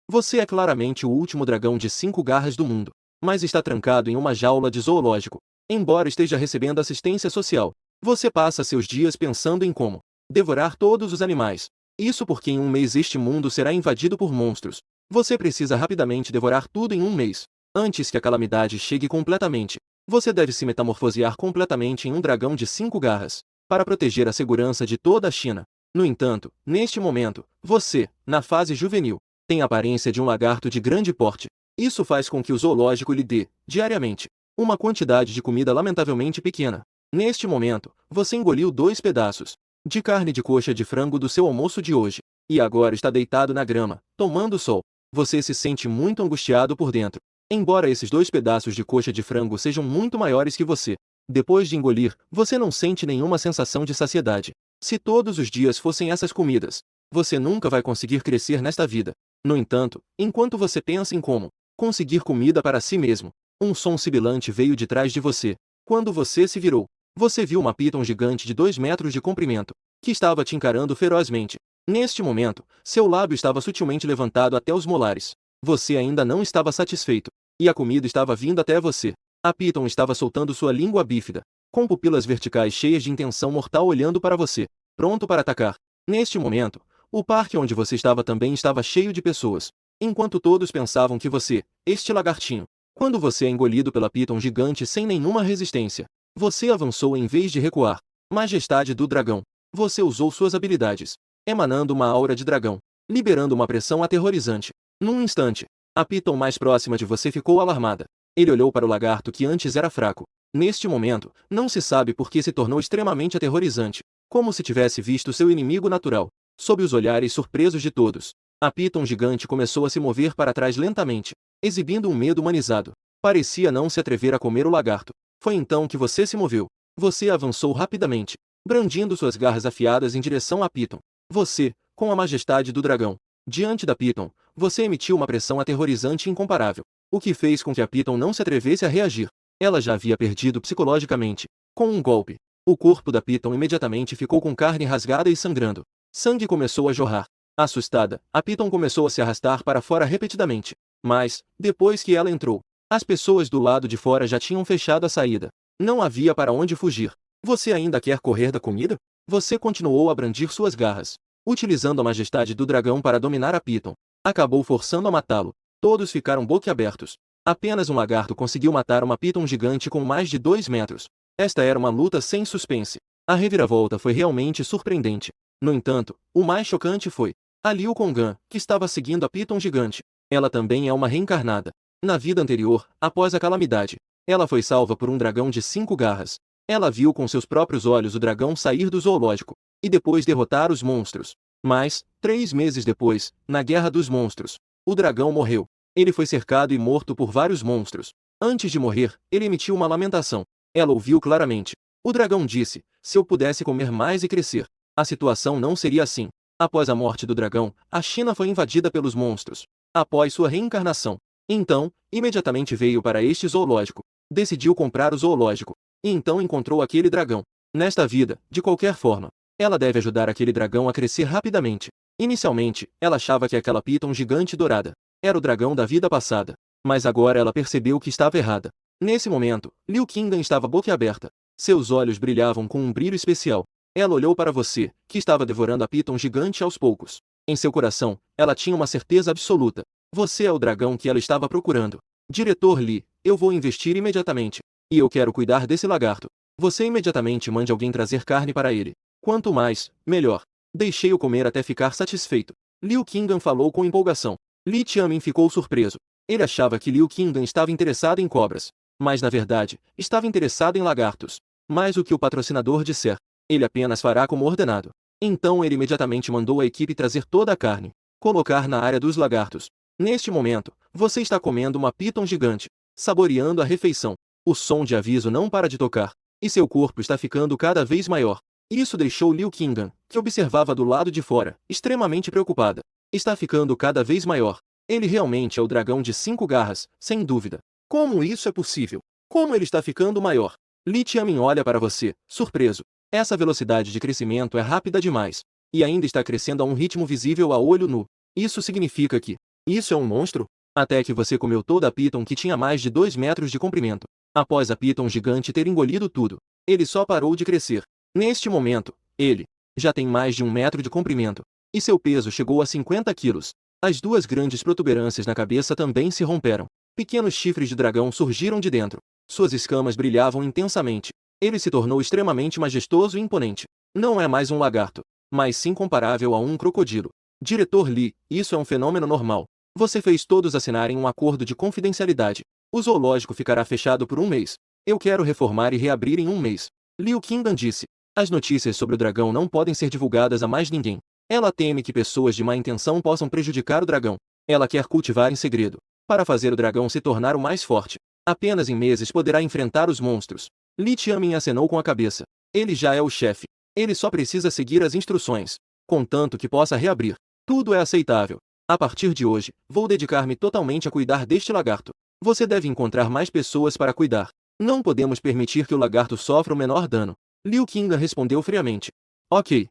Você é claramente o último dragão de 5 garras do mundo, mas está trancado em uma jaula de zoológico. Embora esteja recebendo assistência social, você passa seus dias pensando em como devorar todos os animais. Isso porque em um mês este mundo será invadido por monstros. Você precisa rapidamente devorar tudo em um mês, antes que a calamidade chegue completamente. Você deve se metamorfosear completamente em um dragão de 5 garras, para proteger a segurança de toda a China. No entanto, neste momento, você, na fase juvenil, tem a aparência de um lagarto de grande porte. Isso faz com que o zoológico lhe dê, diariamente, uma quantidade de comida lamentavelmente pequena. Neste momento, você engoliu 2 pedaços de carne de coxa de frango do seu almoço de hoje, e agora está deitado na grama, tomando sol. Você se sente muito angustiado por dentro. Embora esses 2 pedaços de coxa de frango sejam muito maiores que você, depois de engolir, você não sente nenhuma sensação de saciedade. Se todos os dias fossem essas comidas, você nunca vai conseguir crescer nesta vida. No entanto, enquanto você pensa em como conseguir comida para si mesmo, um som sibilante veio de trás de você. Quando você se virou, você viu uma piton gigante de 2 metros de comprimento, que estava te encarando ferozmente. Neste momento, seu lábio estava sutilmente levantado até os molares. Você ainda não estava satisfeito, e a comida estava vindo até você. A piton estava soltando sua língua bífida, com pupilas verticais cheias de intenção mortal olhando para você, pronto para atacar. Neste momento, o parque onde você estava também estava cheio de pessoas, enquanto todos pensavam que você, este lagartinho, quando você é engolido pela piton gigante sem nenhuma resistência, você avançou em vez de recuar. Majestade do dragão, você usou suas habilidades, emanando uma aura de dragão, liberando uma pressão aterrorizante. Num instante, a piton mais próxima de você ficou alarmada. Ele olhou para o lagarto que antes era fraco. Neste momento, não se sabe por que se tornou extremamente aterrorizante, como se tivesse visto seu inimigo natural. Sob os olhares surpresos de todos, a piton gigante começou a se mover para trás lentamente, exibindo um medo humanizado. Parecia não se atrever a comer o lagarto. Foi então que você se moveu. Você avançou rapidamente, brandindo suas garras afiadas em direção à piton. Você, com a majestade do dragão, diante da piton, você emitiu uma pressão aterrorizante e incomparável, o que fez com que a piton não se atrevesse a reagir. Ela já havia perdido psicologicamente. Com um golpe, o corpo da piton imediatamente ficou com carne rasgada e sangrando. Sangue começou a jorrar. Assustada, a piton começou a se arrastar para fora repetidamente. Mas, depois que ela entrou, as pessoas do lado de fora já tinham fechado a saída. Não havia para onde fugir. Você ainda quer correr da comida? Você continuou a brandir suas garras, utilizando a majestade do dragão para dominar a piton. Acabou forçando a matá-lo. Todos ficaram boquiabertos. Apenas um lagarto conseguiu matar uma piton gigante com mais de 2 metros. Esta era uma luta sem suspense. A reviravolta foi realmente surpreendente. No entanto, o mais chocante foi a Liu Kongan, que estava seguindo a piton gigante. Ela também é uma reencarnada. Na vida anterior, após a calamidade, ela foi salva por um dragão de 5 garras. Ela viu com seus próprios olhos o dragão sair do zoológico, e depois derrotar os monstros. Mas, 3 meses depois, na Guerra dos Monstros, o dragão morreu. Ele foi cercado e morto por vários monstros. Antes de morrer, ele emitiu uma lamentação. Ela ouviu claramente. O dragão disse: se eu pudesse comer mais e crescer, a situação não seria assim. Após a morte do dragão, a China foi invadida pelos monstros. Após sua reencarnação, então, imediatamente veio para este zoológico. Decidiu comprar o zoológico. E então encontrou aquele dragão. Nesta vida, de qualquer forma, ela deve ajudar aquele dragão a crescer rapidamente. Inicialmente, ela achava que aquela piton gigante dourada era o dragão da vida passada. Mas agora ela percebeu que estava errada. Nesse momento, Liu Qingdan estava boquiaberta. Seus olhos brilhavam com um brilho especial. Ela olhou para você, que estava devorando a piton gigante aos poucos. Em seu coração, ela tinha uma certeza absoluta. Você é o dragão que ela estava procurando. Diretor Li, eu vou investir imediatamente. E eu quero cuidar desse lagarto. Você imediatamente mande alguém trazer carne para ele. Quanto mais, melhor. Deixei-o comer até ficar satisfeito. Liu Qingdan falou com empolgação. Li Qiamin ficou surpreso. Ele achava que Liu Qingdan estava interessado em cobras. Mas na verdade, estava interessado em lagartos. Mais o que o patrocinador disser, ele apenas fará como ordenado. Então ele imediatamente mandou a equipe trazer toda a carne, colocar na área dos lagartos. Neste momento, você está comendo uma piton gigante, saboreando a refeição. O som de aviso não para de tocar, e seu corpo está ficando cada vez maior. Isso deixou Liu Qingdan, que observava do lado de fora, extremamente preocupada. Está ficando cada vez maior. Ele realmente é o dragão de 5 garras, sem dúvida. Como isso é possível? Como ele está ficando maior? Li Qiamin olha para você, surpreso. Essa velocidade de crescimento é rápida demais. E ainda está crescendo a um ritmo visível a olho nu. Isso significa que Isso é um monstro? Até que você comeu toda a piton que tinha mais de 2 metros de comprimento. Após a piton gigante ter engolido tudo, ele só parou de crescer. Neste momento, ele já tem mais de 1 metro de comprimento, e seu peso chegou a 50 quilos. As duas grandes protuberâncias na cabeça também se romperam. Pequenos chifres de dragão surgiram de dentro. Suas escamas brilhavam intensamente. Ele se tornou extremamente majestoso e imponente. Não é mais um lagarto, mas sim comparável a um crocodilo. Diretor Lee, isso é um fenômeno normal. Você fez todos assinarem um acordo de confidencialidade. O zoológico ficará fechado por 1 mês. Eu quero reformar e reabrir em 1 mês. Liu Qingdan disse. As notícias sobre o dragão não podem ser divulgadas a mais ninguém. Ela teme que pessoas de má intenção possam prejudicar o dragão. Ela quer cultivar em segredo, para fazer o dragão se tornar o mais forte. Apenas em meses poderá enfrentar os monstros. Li Tianmin acenou com a cabeça. Ele já é o chefe. Ele só precisa seguir as instruções, contanto que possa reabrir. Tudo é aceitável. A partir de hoje, vou dedicar-me totalmente a cuidar deste lagarto. Você deve encontrar mais pessoas para cuidar. Não podemos permitir que o lagarto sofra o menor dano. Liu Qingdan respondeu friamente. Ok.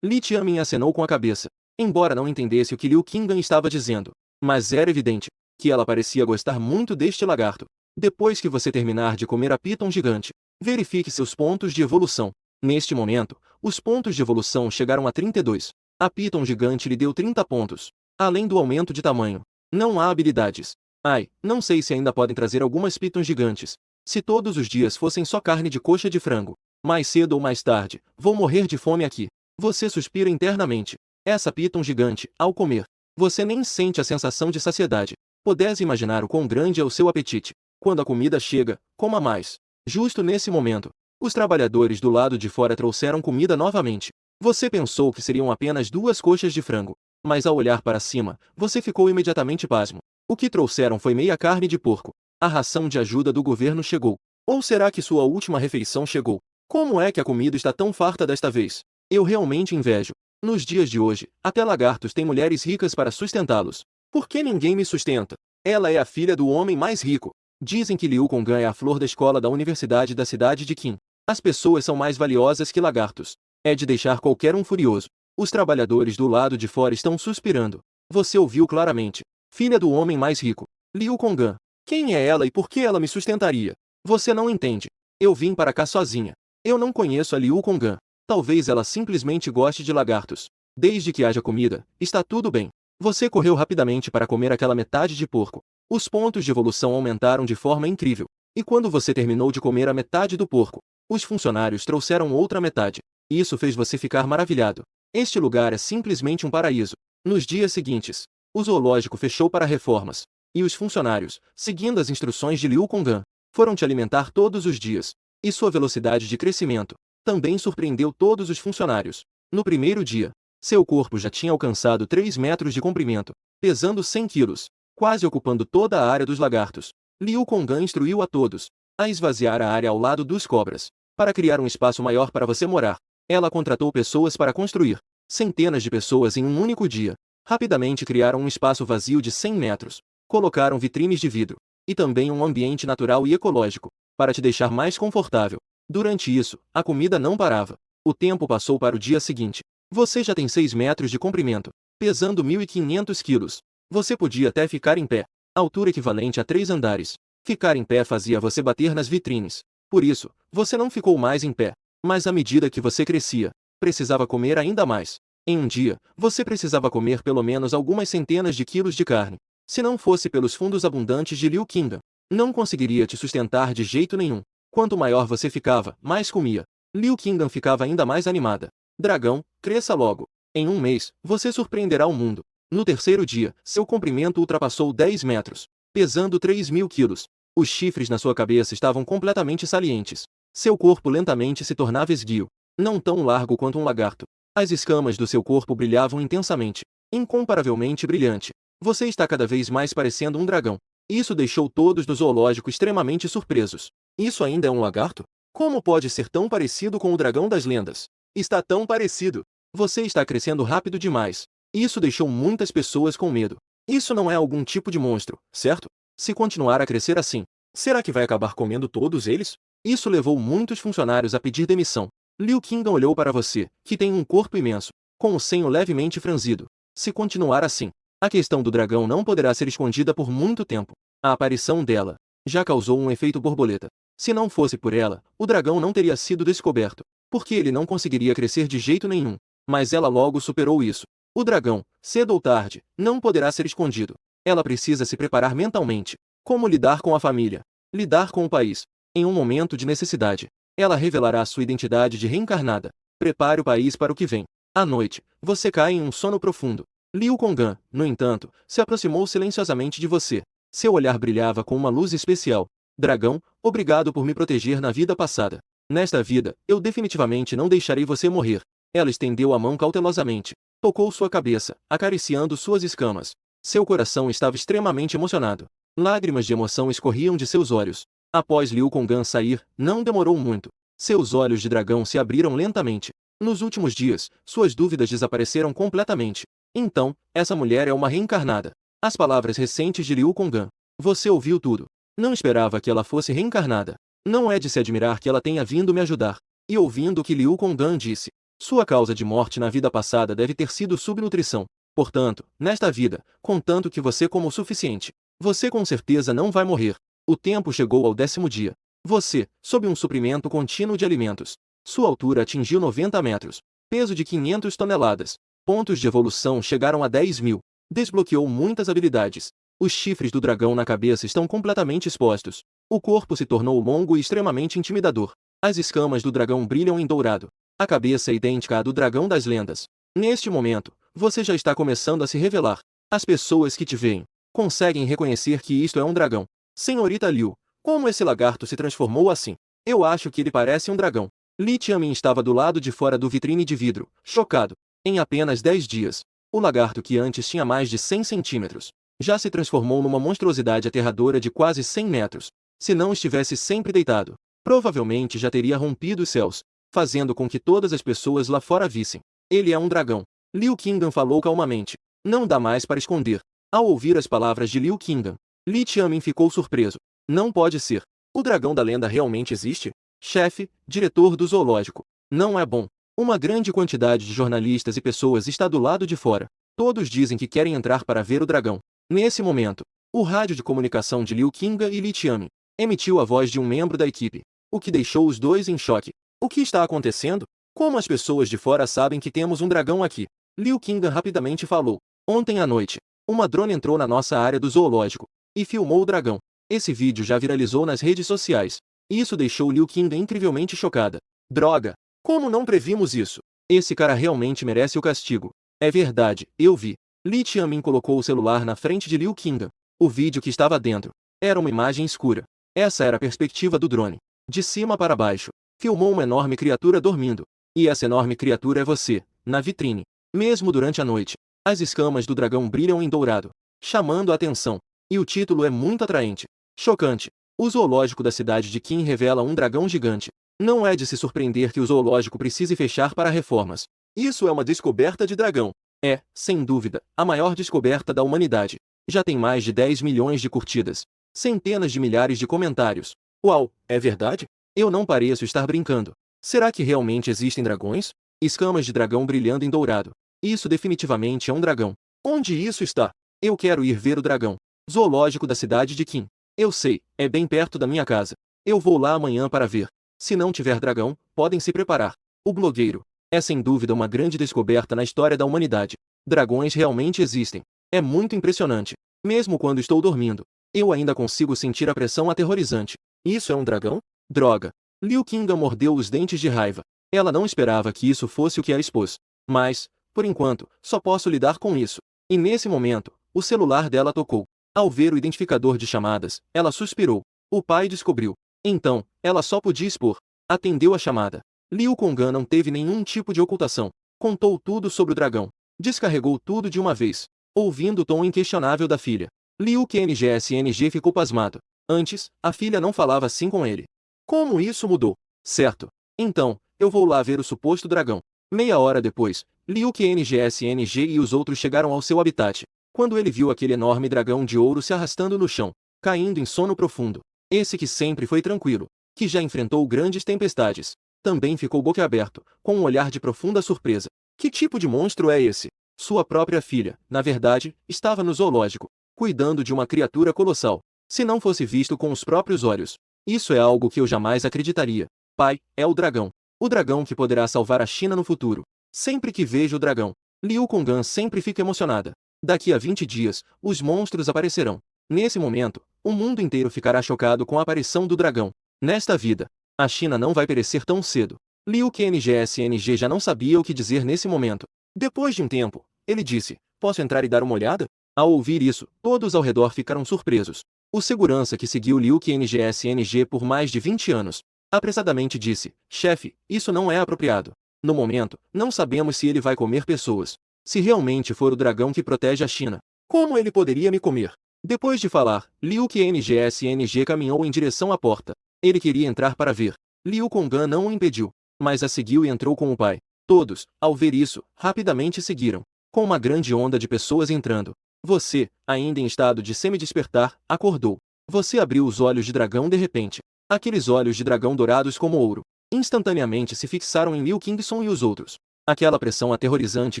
Li Tianmin acenou com a cabeça, embora não entendesse o que Liu Qingdan estava dizendo. Mas era evidente que ela parecia gostar muito deste lagarto. Depois que você terminar de comer a piton gigante, verifique seus pontos de evolução. Neste momento, os pontos de evolução chegaram a 32. A piton gigante lhe deu 30 pontos. Além do aumento de tamanho, não há habilidades. Ai, não sei se ainda podem trazer algumas pitons gigantes. Se todos os dias fossem só carne de coxa de frango, mais cedo ou mais tarde, vou morrer de fome aqui. Você suspira internamente. Essa piton gigante, ao comer, você nem sente a sensação de saciedade. Podes imaginar o quão grande é o seu apetite. Quando a comida chega, coma mais. Justo nesse momento, os trabalhadores do lado de fora trouxeram comida novamente. Você pensou que seriam apenas 2 coxas de frango, mas ao olhar para cima, você ficou imediatamente pasmo. O que trouxeram foi meia carne de porco. A ração de ajuda do governo chegou. Ou será que sua última refeição chegou? Como é que a comida está tão farta desta vez? Eu realmente invejo. Nos dias de hoje, até lagartos têm mulheres ricas para sustentá-los. Por que ninguém me sustenta? Ela é a filha do homem mais rico. Dizem que Liu Konggan é a flor da escola da universidade da cidade de Qin. As pessoas são mais valiosas que lagartos. É de deixar qualquer um furioso. Os trabalhadores do lado de fora estão suspirando. Você ouviu claramente. Filha do homem mais rico. Liu Konggan. Quem é ela e por que ela me sustentaria? Você não entende. Eu vim para cá sozinha. Eu não conheço a Liu Konggan. Talvez ela simplesmente goste de lagartos. Desde que haja comida, está tudo bem. Você correu rapidamente para comer aquela metade de porco. Os pontos de evolução aumentaram de forma incrível. E quando você terminou de comer a metade do porco, os funcionários trouxeram outra metade. Isso fez você ficar maravilhado. Este lugar é simplesmente um paraíso. Nos dias seguintes, o zoológico fechou para reformas. E os funcionários, seguindo as instruções de Liu Konggan, foram te alimentar todos os dias. E sua velocidade de crescimento também surpreendeu todos os funcionários. No primeiro dia, seu corpo já tinha alcançado 3 metros de comprimento, pesando 100 quilos, quase ocupando toda a área dos lagartos. Liu Konggan instruiu a todos a esvaziar a área ao lado dos cobras, para criar um espaço maior para você morar. Ela contratou pessoas para construir. Centenas de pessoas em um único dia. Rapidamente criaram um espaço vazio de 100 metros. Colocaram vitrines de vidro. E também um ambiente natural e ecológico, para te deixar mais confortável. Durante isso, a comida não parava. O tempo passou para o dia seguinte. Você já tem 6 metros de comprimento, pesando 1.500 quilos. Você podia até ficar em pé, altura equivalente a 3 andares. Ficar em pé fazia você bater nas vitrines. Por isso, você não ficou mais em pé. Mas à medida que você crescia, precisava comer ainda mais. Em um dia, você precisava comer pelo menos algumas centenas de quilos de carne. Se não fosse pelos fundos abundantes de Liu Qingdan, não conseguiria te sustentar de jeito nenhum. Quanto maior você ficava, mais comia. Liu Qingdan ficava ainda mais animada. Dragão, cresça logo. Em 1 mês, você surpreenderá o mundo. No terceiro dia, seu comprimento ultrapassou 10 metros, pesando 3.000 quilos. Os chifres na sua cabeça estavam completamente salientes. Seu corpo lentamente se tornava esguio, não tão largo quanto um lagarto. As escamas do seu corpo brilhavam intensamente, incomparavelmente brilhante. Você está cada vez mais parecendo um dragão. Isso deixou todos do zoológico extremamente surpresos. Isso ainda é um lagarto? Como pode ser tão parecido com o dragão das lendas? Está tão parecido. Você está crescendo rápido demais. Isso deixou muitas pessoas com medo. Isso não é algum tipo de monstro, certo? Se continuar a crescer assim, será que vai acabar comendo todos eles? Isso levou muitos funcionários a pedir demissão. Liu Qingdan olhou para você, que tem um corpo imenso, com o senho levemente franzido. Se continuar assim, A questão do dragão não poderá ser escondida por muito tempo. A aparição dela já causou um efeito borboleta. Se não fosse por ela, o dragão não teria sido descoberto, porque ele não conseguiria crescer de jeito nenhum. Mas ela logo superou isso. O dragão, cedo ou tarde, não poderá ser escondido. Ela precisa se preparar mentalmente. Como lidar com a família? Lidar com o país? Em um momento de necessidade, ela revelará sua identidade de reencarnada. Prepare o país para o que vem. À noite, você cai em um sono profundo. Liu Konggan, no entanto, se aproximou silenciosamente de você. Seu olhar brilhava com uma luz especial. Dragão, obrigado por me proteger na vida passada. Nesta vida, eu definitivamente não deixarei você morrer. Ela estendeu a mão cautelosamente. Tocou sua cabeça, acariciando suas escamas. Seu coração estava extremamente emocionado. Lágrimas de emoção escorriam de seus olhos. Após Liu Konggan sair, não demorou muito. Seus olhos de dragão se abriram lentamente. Nos últimos dias, suas dúvidas desapareceram completamente. Então, essa mulher é uma reencarnada. As palavras recentes de Liu Konggan. Você ouviu tudo. Não esperava que ela fosse reencarnada. Não é de se admirar que ela tenha vindo me ajudar. E ouvindo o que Liu Konggan disse, sua causa de morte na vida passada deve ter sido subnutrição. Portanto, nesta vida, contanto que você coma o suficiente, você com certeza não vai morrer. O tempo chegou ao 10º dia. Você, sob um suprimento contínuo de alimentos. Sua altura atingiu 90 metros. Peso de 500 toneladas. Pontos de evolução chegaram a 10.000. Desbloqueou muitas habilidades. Os chifres do dragão na cabeça estão completamente expostos. O corpo se tornou longo e extremamente intimidador. As escamas do dragão brilham em dourado. A cabeça é idêntica à do dragão das lendas. Neste momento, você já está começando a se revelar. As pessoas que te veem conseguem reconhecer que isto é um dragão. Senhorita Liu, como esse lagarto se transformou assim? Eu acho que ele parece um dragão. Li Qianmin estava do lado de fora do vitrine de vidro, chocado. Em apenas 10 dias, o lagarto que antes tinha mais de 100 centímetros, já se transformou numa monstruosidade aterradora de quase 100 metros. Se não estivesse sempre deitado, provavelmente já teria rompido os céus, fazendo com que todas as pessoas lá fora vissem. Ele é um dragão. Liu Kingdan falou calmamente. Não dá mais para esconder. Ao ouvir as palavras de Liu Kingdan, Li Qianmin ficou surpreso. Não pode ser. O dragão da lenda realmente existe? Chefe, diretor do zoológico. Não é bom. Uma grande quantidade de jornalistas e pessoas está do lado de fora. Todos dizem que querem entrar para ver o dragão. Nesse momento, o rádio de comunicação de Liu Kingdan e Li Qianmin emitiu a voz de um membro da equipe, o que deixou os dois em choque. O que está acontecendo? Como as pessoas de fora sabem que temos um dragão aqui? Liu Kingdan rapidamente falou. Ontem à noite, uma drone entrou na nossa área do zoológico e filmou o dragão. Esse vídeo já viralizou nas redes sociais. Isso deixou Liu Kingdan incrivelmente chocada. Droga! Como não previmos isso? Esse cara realmente merece o castigo. É verdade, eu vi. Li Qianmin colocou o celular na frente de Liu Kingdan. O vídeo que estava dentro era uma imagem escura. Essa era a perspectiva do drone. De cima para baixo, filmou uma enorme criatura dormindo. E essa enorme criatura é você, na vitrine. Mesmo durante a noite, as escamas do dragão brilham em dourado, chamando a atenção. E o título é muito atraente. Chocante. O zoológico da cidade de Qin revela um dragão gigante. Não é de se surpreender que o zoológico precise fechar para reformas. Isso é uma descoberta de dragão. É, sem dúvida, a maior descoberta da humanidade. Já tem mais de 10 milhões de curtidas. Centenas de milhares de comentários. Uau, é verdade? Eu não pareço estar brincando. Será que realmente existem dragões? Escamas de dragão brilhando em dourado. Isso definitivamente é um dragão. Onde isso está? Eu quero ir ver o dragão. Zoológico da cidade de Qin. Eu sei, é bem perto da minha casa. Eu vou lá amanhã para ver. Se não tiver dragão, podem se preparar. O blogueiro. É sem dúvida uma grande descoberta na história da humanidade. Dragões realmente existem. É muito impressionante. Mesmo quando estou dormindo, eu ainda consigo sentir a pressão aterrorizante. Isso é um dragão? Droga. Liu Kingdan mordeu os dentes de raiva. Ela não esperava que isso fosse o que a expôs. Mas, por enquanto, só posso lidar com isso. E nesse momento, o celular dela tocou. Ao ver o identificador de chamadas, ela suspirou. O pai descobriu. Então, ela só podia expor. Atendeu a chamada. Liu Konggan não teve nenhum tipo de ocultação. Contou tudo sobre o dragão. Descarregou tudo de uma vez. Ouvindo o tom inquestionável da filha, Liu Qingsng ficou pasmado. Antes, a filha não falava assim com ele. Como isso mudou? Certo. Então, eu vou lá ver o suposto dragão. Meia hora depois, Liu Qingsng e os outros chegaram ao seu habitat. Quando ele viu aquele enorme dragão de ouro se arrastando no chão, caindo em sono profundo. Esse que sempre foi tranquilo, que já enfrentou grandes tempestades, também ficou boquiaberto, com um olhar de profunda surpresa. Que tipo de monstro é esse? Sua própria filha, na verdade, estava no zoológico, cuidando de uma criatura colossal. Se não fosse visto com os próprios olhos. Isso é algo que eu jamais acreditaria. Pai, é o dragão. O dragão que poderá salvar a China no futuro. Sempre que vejo o dragão, Liu Konggan sempre fica emocionada. Daqui a 20 dias, os monstros aparecerão. Nesse momento, o mundo inteiro ficará chocado com a aparição do dragão. Nesta vida, a China não vai perecer tão cedo. Liu Kngsng já não sabia o que dizer nesse momento. Depois de um tempo, ele disse, posso entrar e dar uma olhada? Ao ouvir isso, todos ao redor ficaram surpresos. O segurança que seguiu Liu Kngsng por mais de 20 anos, apressadamente disse, chefe, isso não é apropriado. No momento, não sabemos se ele vai comer pessoas. Se realmente for o dragão que protege a China, como ele poderia me comer? Depois de falar, Liu Kngsng caminhou em direção à porta. Ele queria entrar para ver. Liu Konggan não o impediu, mas a seguiu e entrou com o pai. Todos, ao ver isso, rapidamente seguiram, com uma grande onda de pessoas entrando. Você, ainda em estado de semi-despertar, acordou. Você abriu os olhos de dragão de repente. Aqueles olhos de dragão dourados como ouro, instantaneamente se fixaram em Liu Kingson e os outros. Aquela pressão aterrorizante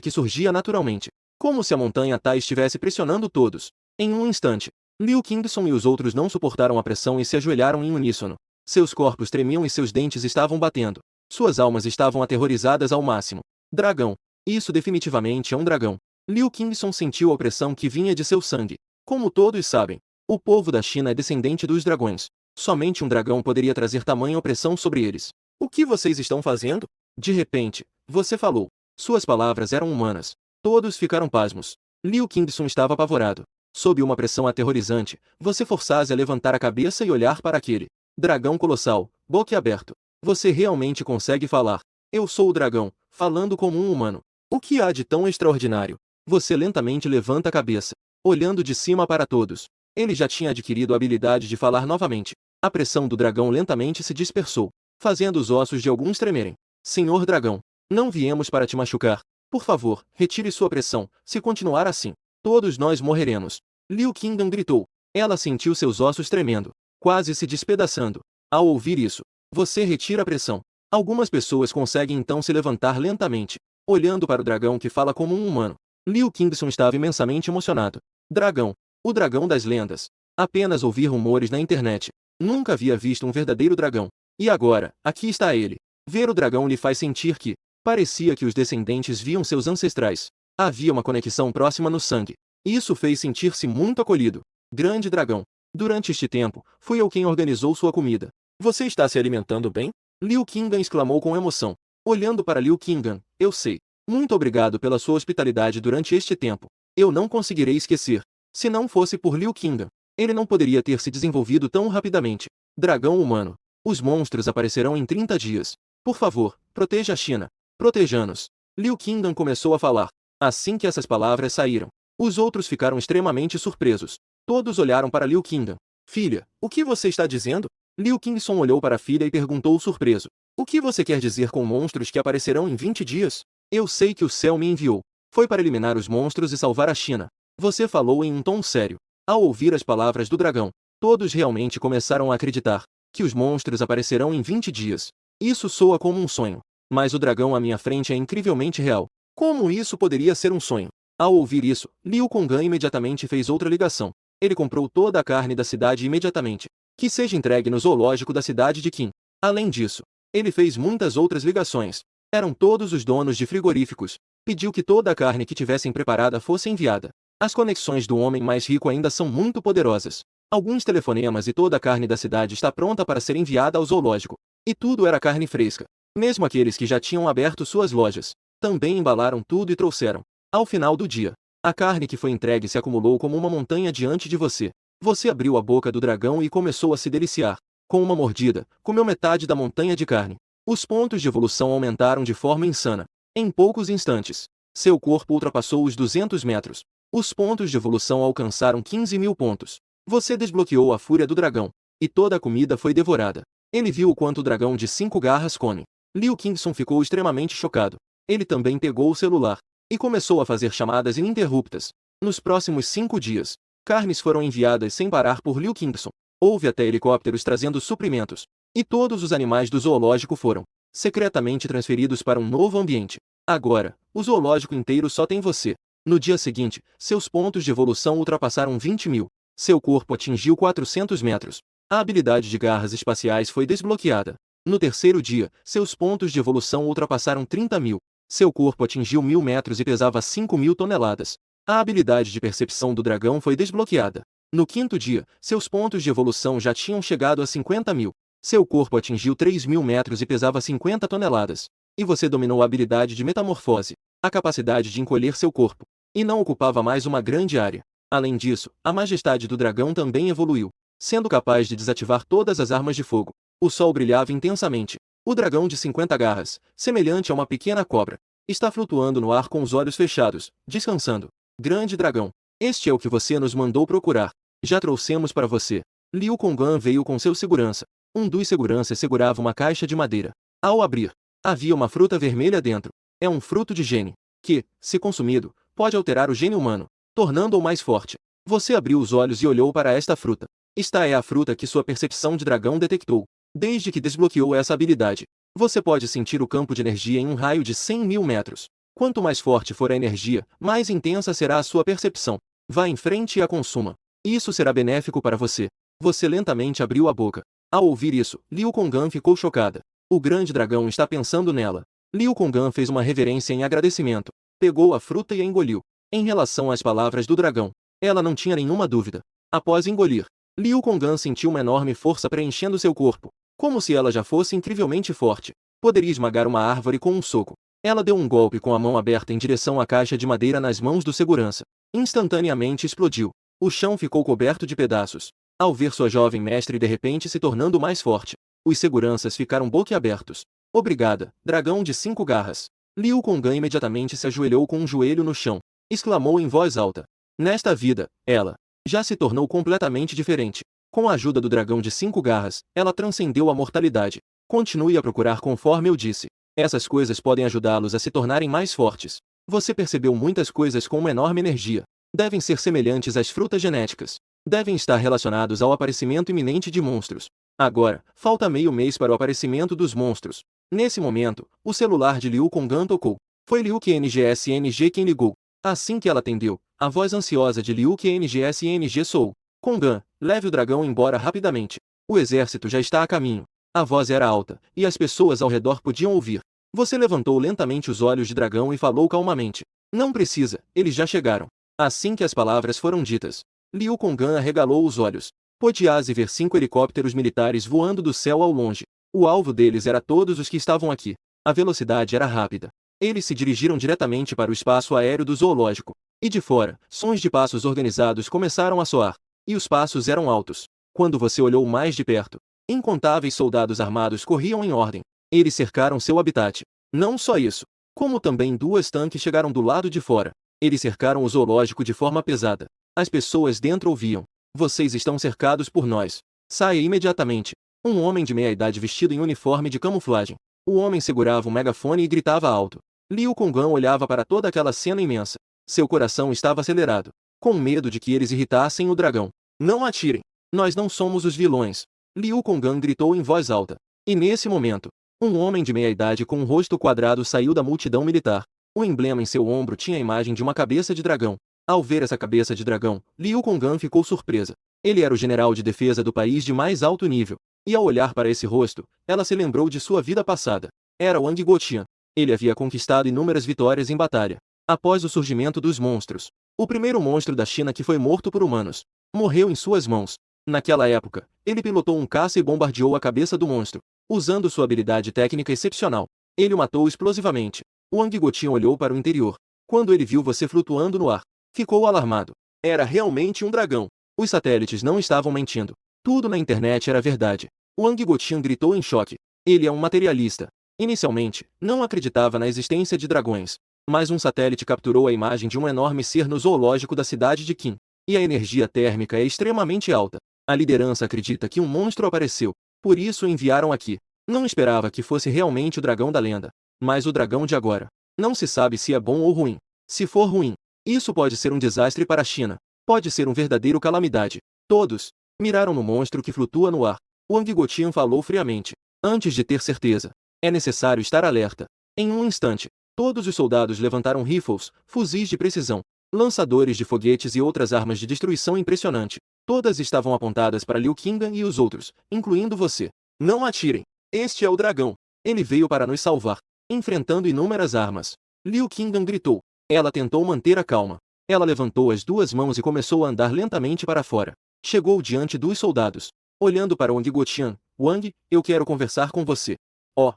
que surgia naturalmente, como se a montanha Tai estivesse pressionando todos. Em um instante, Liu Kingson e os outros não suportaram a pressão e se ajoelharam em uníssono. Seus corpos tremiam e seus dentes estavam batendo. Suas almas estavam aterrorizadas ao máximo. Dragão. Isso definitivamente é um dragão. Liu Kingson sentiu a opressão que vinha de seu sangue. Como todos sabem, o povo da China é descendente dos dragões. Somente um dragão poderia trazer tamanha opressão sobre eles. O que vocês estão fazendo? De repente, você falou. Suas palavras eram humanas. Todos ficaram pasmos. Liu Kingson estava apavorado. Sob uma pressão aterrorizante, você forçasse a levantar a cabeça e olhar para aquele dragão colossal, boquiaberto. Você realmente consegue falar. Eu sou o dragão, falando como um humano. O que há de tão extraordinário? Você lentamente levanta a cabeça, olhando de cima para todos. Ele já tinha adquirido a habilidade de falar novamente. A pressão do dragão lentamente se dispersou, fazendo os ossos de alguns tremerem. Senhor dragão, não viemos para te machucar. Por favor, retire sua pressão. Se continuar assim, todos nós morreremos. Liu Kingdom gritou. Ela sentiu seus ossos tremendo, quase se despedaçando. Ao ouvir isso, você retira a pressão. Algumas pessoas conseguem então se levantar lentamente, olhando para o dragão que fala como um humano. Liu Kingson estava imensamente emocionado. Dragão. O dragão das lendas. Apenas ouvi rumores na internet. Nunca havia visto um verdadeiro dragão. E agora, aqui está ele. Ver o dragão lhe faz sentir que, parecia que os descendentes viam seus ancestrais. Havia uma conexão próxima no sangue. Isso fez sentir-se muito acolhido. Grande dragão. Durante este tempo, fui eu quem organizou sua comida. Você está se alimentando bem? Liu Kinggan exclamou com emoção. Olhando para Liu Kinggan, eu sei. Muito obrigado pela sua hospitalidade durante este tempo. Eu não conseguirei esquecer. Se não fosse por Liu Kinggan, ele não poderia ter se desenvolvido tão rapidamente. Dragão humano. Os monstros aparecerão em 30 dias. Por favor, proteja a China. Proteja-nos. Liu Kingdan começou a falar. Assim que essas palavras saíram, os outros ficaram extremamente surpresos. Todos olharam para Liu Kingdan. Filha, o que você está dizendo? Liu Kingson olhou para a filha e perguntou surpreso. O que você quer dizer com monstros que aparecerão em 20 dias? Eu sei que o céu me enviou. Foi para eliminar os monstros e salvar a China. Você falou em um tom sério. Ao ouvir as palavras do dragão, todos realmente começaram a acreditar que os monstros aparecerão em 20 dias. Isso soa como um sonho. Mas o dragão à minha frente é incrivelmente real. Como isso poderia ser um sonho? Ao ouvir isso, Liu Konggan imediatamente fez outra ligação. Ele comprou toda a carne da cidade imediatamente. Que seja entregue no zoológico da cidade de Qin. Além disso, ele fez muitas outras ligações. Eram todos os donos de frigoríficos. Pediu que toda a carne que tivessem preparada fosse enviada. As conexões do homem mais rico ainda são muito poderosas. Alguns telefonemas e toda a carne da cidade está pronta para ser enviada ao zoológico. E tudo era carne fresca. Mesmo aqueles que já tinham aberto suas lojas, também embalaram tudo e trouxeram. Ao final do dia, a carne que foi entregue se acumulou como uma montanha diante de você. Você abriu a boca do dragão e começou a se deliciar. Com uma mordida, comeu metade da montanha de carne. Os pontos de evolução aumentaram de forma insana. Em poucos instantes, seu corpo ultrapassou os 200 metros. Os pontos de evolução alcançaram 15.000 pontos. Você desbloqueou a fúria do dragão, e toda a comida foi devorada. Ele viu o quanto o dragão de 5 garras come. Liu Kingson ficou extremamente chocado. Ele também pegou o celular e começou a fazer chamadas ininterruptas. Nos próximos 5 dias, carnes foram enviadas sem parar por Liu Kingson. Houve até helicópteros trazendo suprimentos. E todos os animais do zoológico foram secretamente transferidos para um novo ambiente. Agora, o zoológico inteiro só tem você. No dia seguinte, seus pontos de evolução ultrapassaram 20.000. Seu corpo atingiu 400 metros. A habilidade de garras espaciais foi desbloqueada. No terceiro dia, seus pontos de evolução ultrapassaram 30.000. Seu corpo atingiu 1.000 metros e pesava 5.000 toneladas. A habilidade de percepção do dragão foi desbloqueada. No quinto dia, seus pontos de evolução já tinham chegado a 50.000. Seu corpo atingiu 3.000 metros e pesava 50 toneladas. E você dominou a habilidade de metamorfose, a capacidade de encolher seu corpo. E não ocupava mais uma grande área. Além disso, a majestade do dragão também evoluiu, sendo capaz de desativar todas as armas de fogo. O sol brilhava intensamente. O dragão de 50 garras, semelhante a uma pequena cobra, está flutuando no ar com os olhos fechados, descansando. Grande dragão, este é o que você nos mandou procurar. Já trouxemos para você. Liu Kong'an veio com seu segurança. Um dos seguranças segurava uma caixa de madeira. Ao abrir, havia uma fruta vermelha dentro. É um fruto de gene, que, se consumido, pode alterar o gene humano, tornando-o mais forte. Você abriu os olhos e olhou para esta fruta. Esta é a fruta que sua percepção de dragão detectou. Desde que desbloqueou essa habilidade, você pode sentir o campo de energia em um raio de 100.000 metros. Quanto mais forte for a energia, mais intensa será a sua percepção. Vá em frente e a consuma. Isso será benéfico para você. Você lentamente abriu a boca. Ao ouvir isso, Liu Kong'an ficou chocada. O grande dragão está pensando nela. Liu Kong'an fez uma reverência em agradecimento. Pegou a fruta e a engoliu. Em relação às palavras do dragão, ela não tinha nenhuma dúvida. Após engolir, Liu Kong'an sentiu uma enorme força preenchendo seu corpo, como se ela já fosse incrivelmente forte. Poderia esmagar uma árvore com um soco. Ela deu um golpe com a mão aberta em direção à caixa de madeira nas mãos do segurança. Instantaneamente explodiu. O chão ficou coberto de pedaços. Ao ver sua jovem mestre de repente se tornando mais forte, os seguranças ficaram boquiabertos. Obrigada, dragão de 5 garras. Liu Kong'an imediatamente se ajoelhou com um joelho no chão. Exclamou em voz alta. Nesta vida, ela já se tornou completamente diferente. Com a ajuda do dragão de 5 garras, ela transcendeu a mortalidade. Continue a procurar conforme eu disse. Essas coisas podem ajudá-los a se tornarem mais fortes. Você percebeu muitas coisas com uma enorme energia. Devem ser semelhantes às frutas genéticas. Devem estar relacionados ao aparecimento iminente de monstros. Agora, falta meio mês para o aparecimento dos monstros. Nesse momento, o celular de Liu Kong'an tocou. Foi Liu QNGSNG quem ligou. Assim que ela atendeu, a voz ansiosa de Liu QNGSNG soou. Kong'an, leve o dragão embora rapidamente. O exército já está a caminho. A voz era alta, e as pessoas ao redor podiam ouvir. Você levantou lentamente os olhos de dragão e falou calmamente. Não precisa, eles já chegaram. Assim que as palavras foram ditas, Liu Kong'an arregalou os olhos. Pôde-se ver 5 helicópteros militares voando do céu ao longe. O alvo deles era todos os que estavam aqui. A velocidade era rápida. Eles se dirigiram diretamente para o espaço aéreo do zoológico. E de fora, sons de passos organizados começaram a soar. E os passos eram altos. Quando você olhou mais de perto, incontáveis soldados armados corriam em ordem. Eles cercaram seu habitat. Não só isso, como também 2 tanques chegaram do lado de fora. Eles cercaram o zoológico de forma pesada. As pessoas dentro ouviam. Vocês estão cercados por nós. Saia imediatamente. Um homem de meia-idade vestido em uniforme de camuflagem. O homem segurava um megafone e gritava alto. Liu Kong'an olhava para toda aquela cena imensa. Seu coração estava acelerado, com medo de que eles irritassem o dragão. Não atirem. Nós não somos os vilões. Liu Kong'an gritou em voz alta. E nesse momento, um homem de meia-idade com um rosto quadrado saiu da multidão militar. O emblema em seu ombro tinha a imagem de uma cabeça de dragão. Ao ver essa cabeça de dragão, Liu Kong'an ficou surpresa. Ele era o general de defesa do país de mais alto nível. E ao olhar para esse rosto, ela se lembrou de sua vida passada. Era Wang Gotian. Ele havia conquistado inúmeras vitórias em batalha. Após o surgimento dos monstros, o primeiro monstro da China que foi morto por humanos, morreu em suas mãos. Naquela época, ele pilotou um caça e bombardeou a cabeça do monstro. Usando sua habilidade técnica excepcional, ele o matou explosivamente. Wang Gotian olhou para o interior. Quando ele viu você flutuando no ar, ficou alarmado. Era realmente um dragão. Os satélites não estavam mentindo. Tudo na internet era verdade. Wang Gotian gritou em choque. Ele é um materialista. Inicialmente, não acreditava na existência de dragões. Mas um satélite capturou a imagem de um enorme ser no zoológico da cidade de Qin. E a energia térmica é extremamente alta. A liderança acredita que um monstro apareceu. Por isso o enviaram aqui. Não esperava que fosse realmente o dragão da lenda. Mas o dragão de agora. Não se sabe se é bom ou ruim. Se for ruim, isso pode ser um desastre para a China. Pode ser um verdadeiro calamidade. Todos miraram no monstro que flutua no ar. Wang Gotian falou friamente. Antes de ter certeza, é necessário estar alerta. Em um instante, todos os soldados levantaram rifles, fuzis de precisão. lançadores de foguetes e outras armas de destruição impressionante. Todas estavam apontadas para Liu Qingdan e os outros, incluindo você. Não atirem. Este é o dragão. Ele veio para nos salvar. Enfrentando inúmeras armas. Liu Qingdan gritou. Ela tentou manter a calma. Ela levantou as duas mãos e começou a andar lentamente para fora. Chegou diante dos soldados. Olhando para Wang Guotian. Wang, eu quero conversar com você. Oh.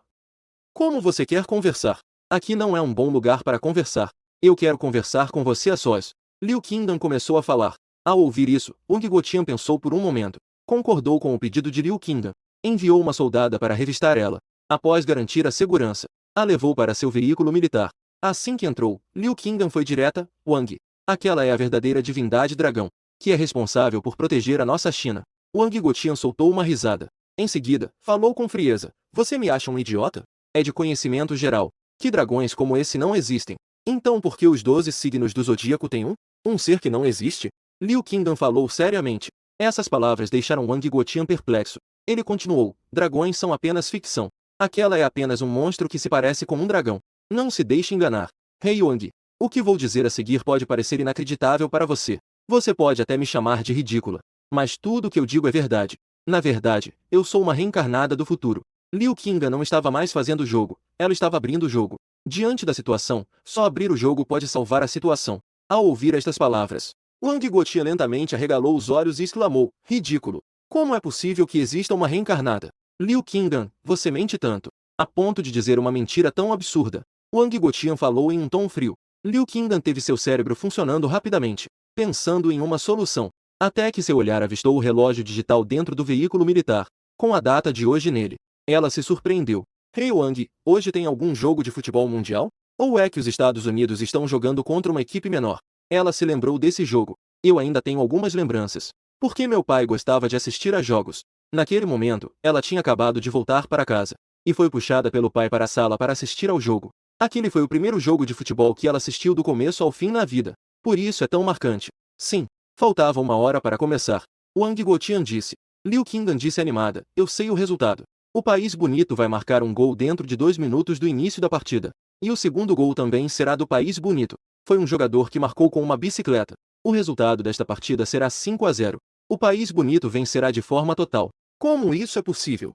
Como você quer conversar? Aqui não é um bom lugar para conversar. Eu quero conversar com você a sós. Liu Qingdan começou a falar. Ao ouvir isso, Wang Guotian pensou por um momento. Concordou com o pedido de Liu Qingdan. Enviou uma soldada para revistar ela. Após garantir a segurança, a levou para seu veículo militar. Assim que entrou, Liu Qingdan foi direta. Wang. Aquela é a verdadeira divindade dragão, que é responsável por proteger a nossa China. Wang Guotian soltou uma risada. Em seguida, falou com frieza. Você me acha um idiota? É de conhecimento geral que dragões como esse não existem. Então por que os 12 signos do zodíaco têm um ser que não existe? Liu Qingdan falou seriamente. Essas palavras deixaram Wang Guotian perplexo. Ele continuou. Dragões são apenas ficção. Aquela é apenas um monstro que se parece com um dragão. Não se deixe enganar. Rei Wang. O que vou dizer a seguir pode parecer inacreditável para você. Você pode até me chamar de ridícula. Mas tudo o que eu digo é verdade. Na verdade, eu sou uma reencarnada do futuro. Liu Qingdan não estava mais fazendo o jogo. Ela estava abrindo o jogo. Diante da situação, só abrir o jogo pode salvar a situação. Ao ouvir estas palavras, Wang Guotian lentamente arregalou os olhos e exclamou. Ridículo. Como é possível que exista uma reencarnada? Liu Qingdan, você mente tanto. A ponto de dizer uma mentira tão absurda. Wang Guotian falou em um tom frio. Liu Qingdan teve seu cérebro funcionando rapidamente, pensando em uma solução. Até que seu olhar avistou o relógio digital dentro do veículo militar, com a data de hoje nele. Ela se surpreendeu. Rei Wang, hoje tem algum jogo de futebol mundial? Ou é que os Estados Unidos estão jogando contra uma equipe menor? Ela se lembrou desse jogo. Eu ainda tenho algumas lembranças. Porque meu pai gostava de assistir a jogos. Naquele momento, ela tinha acabado de voltar para casa. E foi puxada pelo pai para a sala para assistir ao jogo. Aquele foi o primeiro jogo de futebol que ela assistiu do começo ao fim na vida. Por isso é tão marcante. Sim. Faltava uma hora para começar. Wang Guotian disse. Liu Qingdan disse animada. Eu sei o resultado. O país bonito vai marcar um gol dentro de 2 minutos do início da partida. E o segundo gol também será do país bonito. Foi um jogador que marcou com uma bicicleta. O resultado desta partida será 5-0. O país bonito vencerá de forma total. Como isso é possível?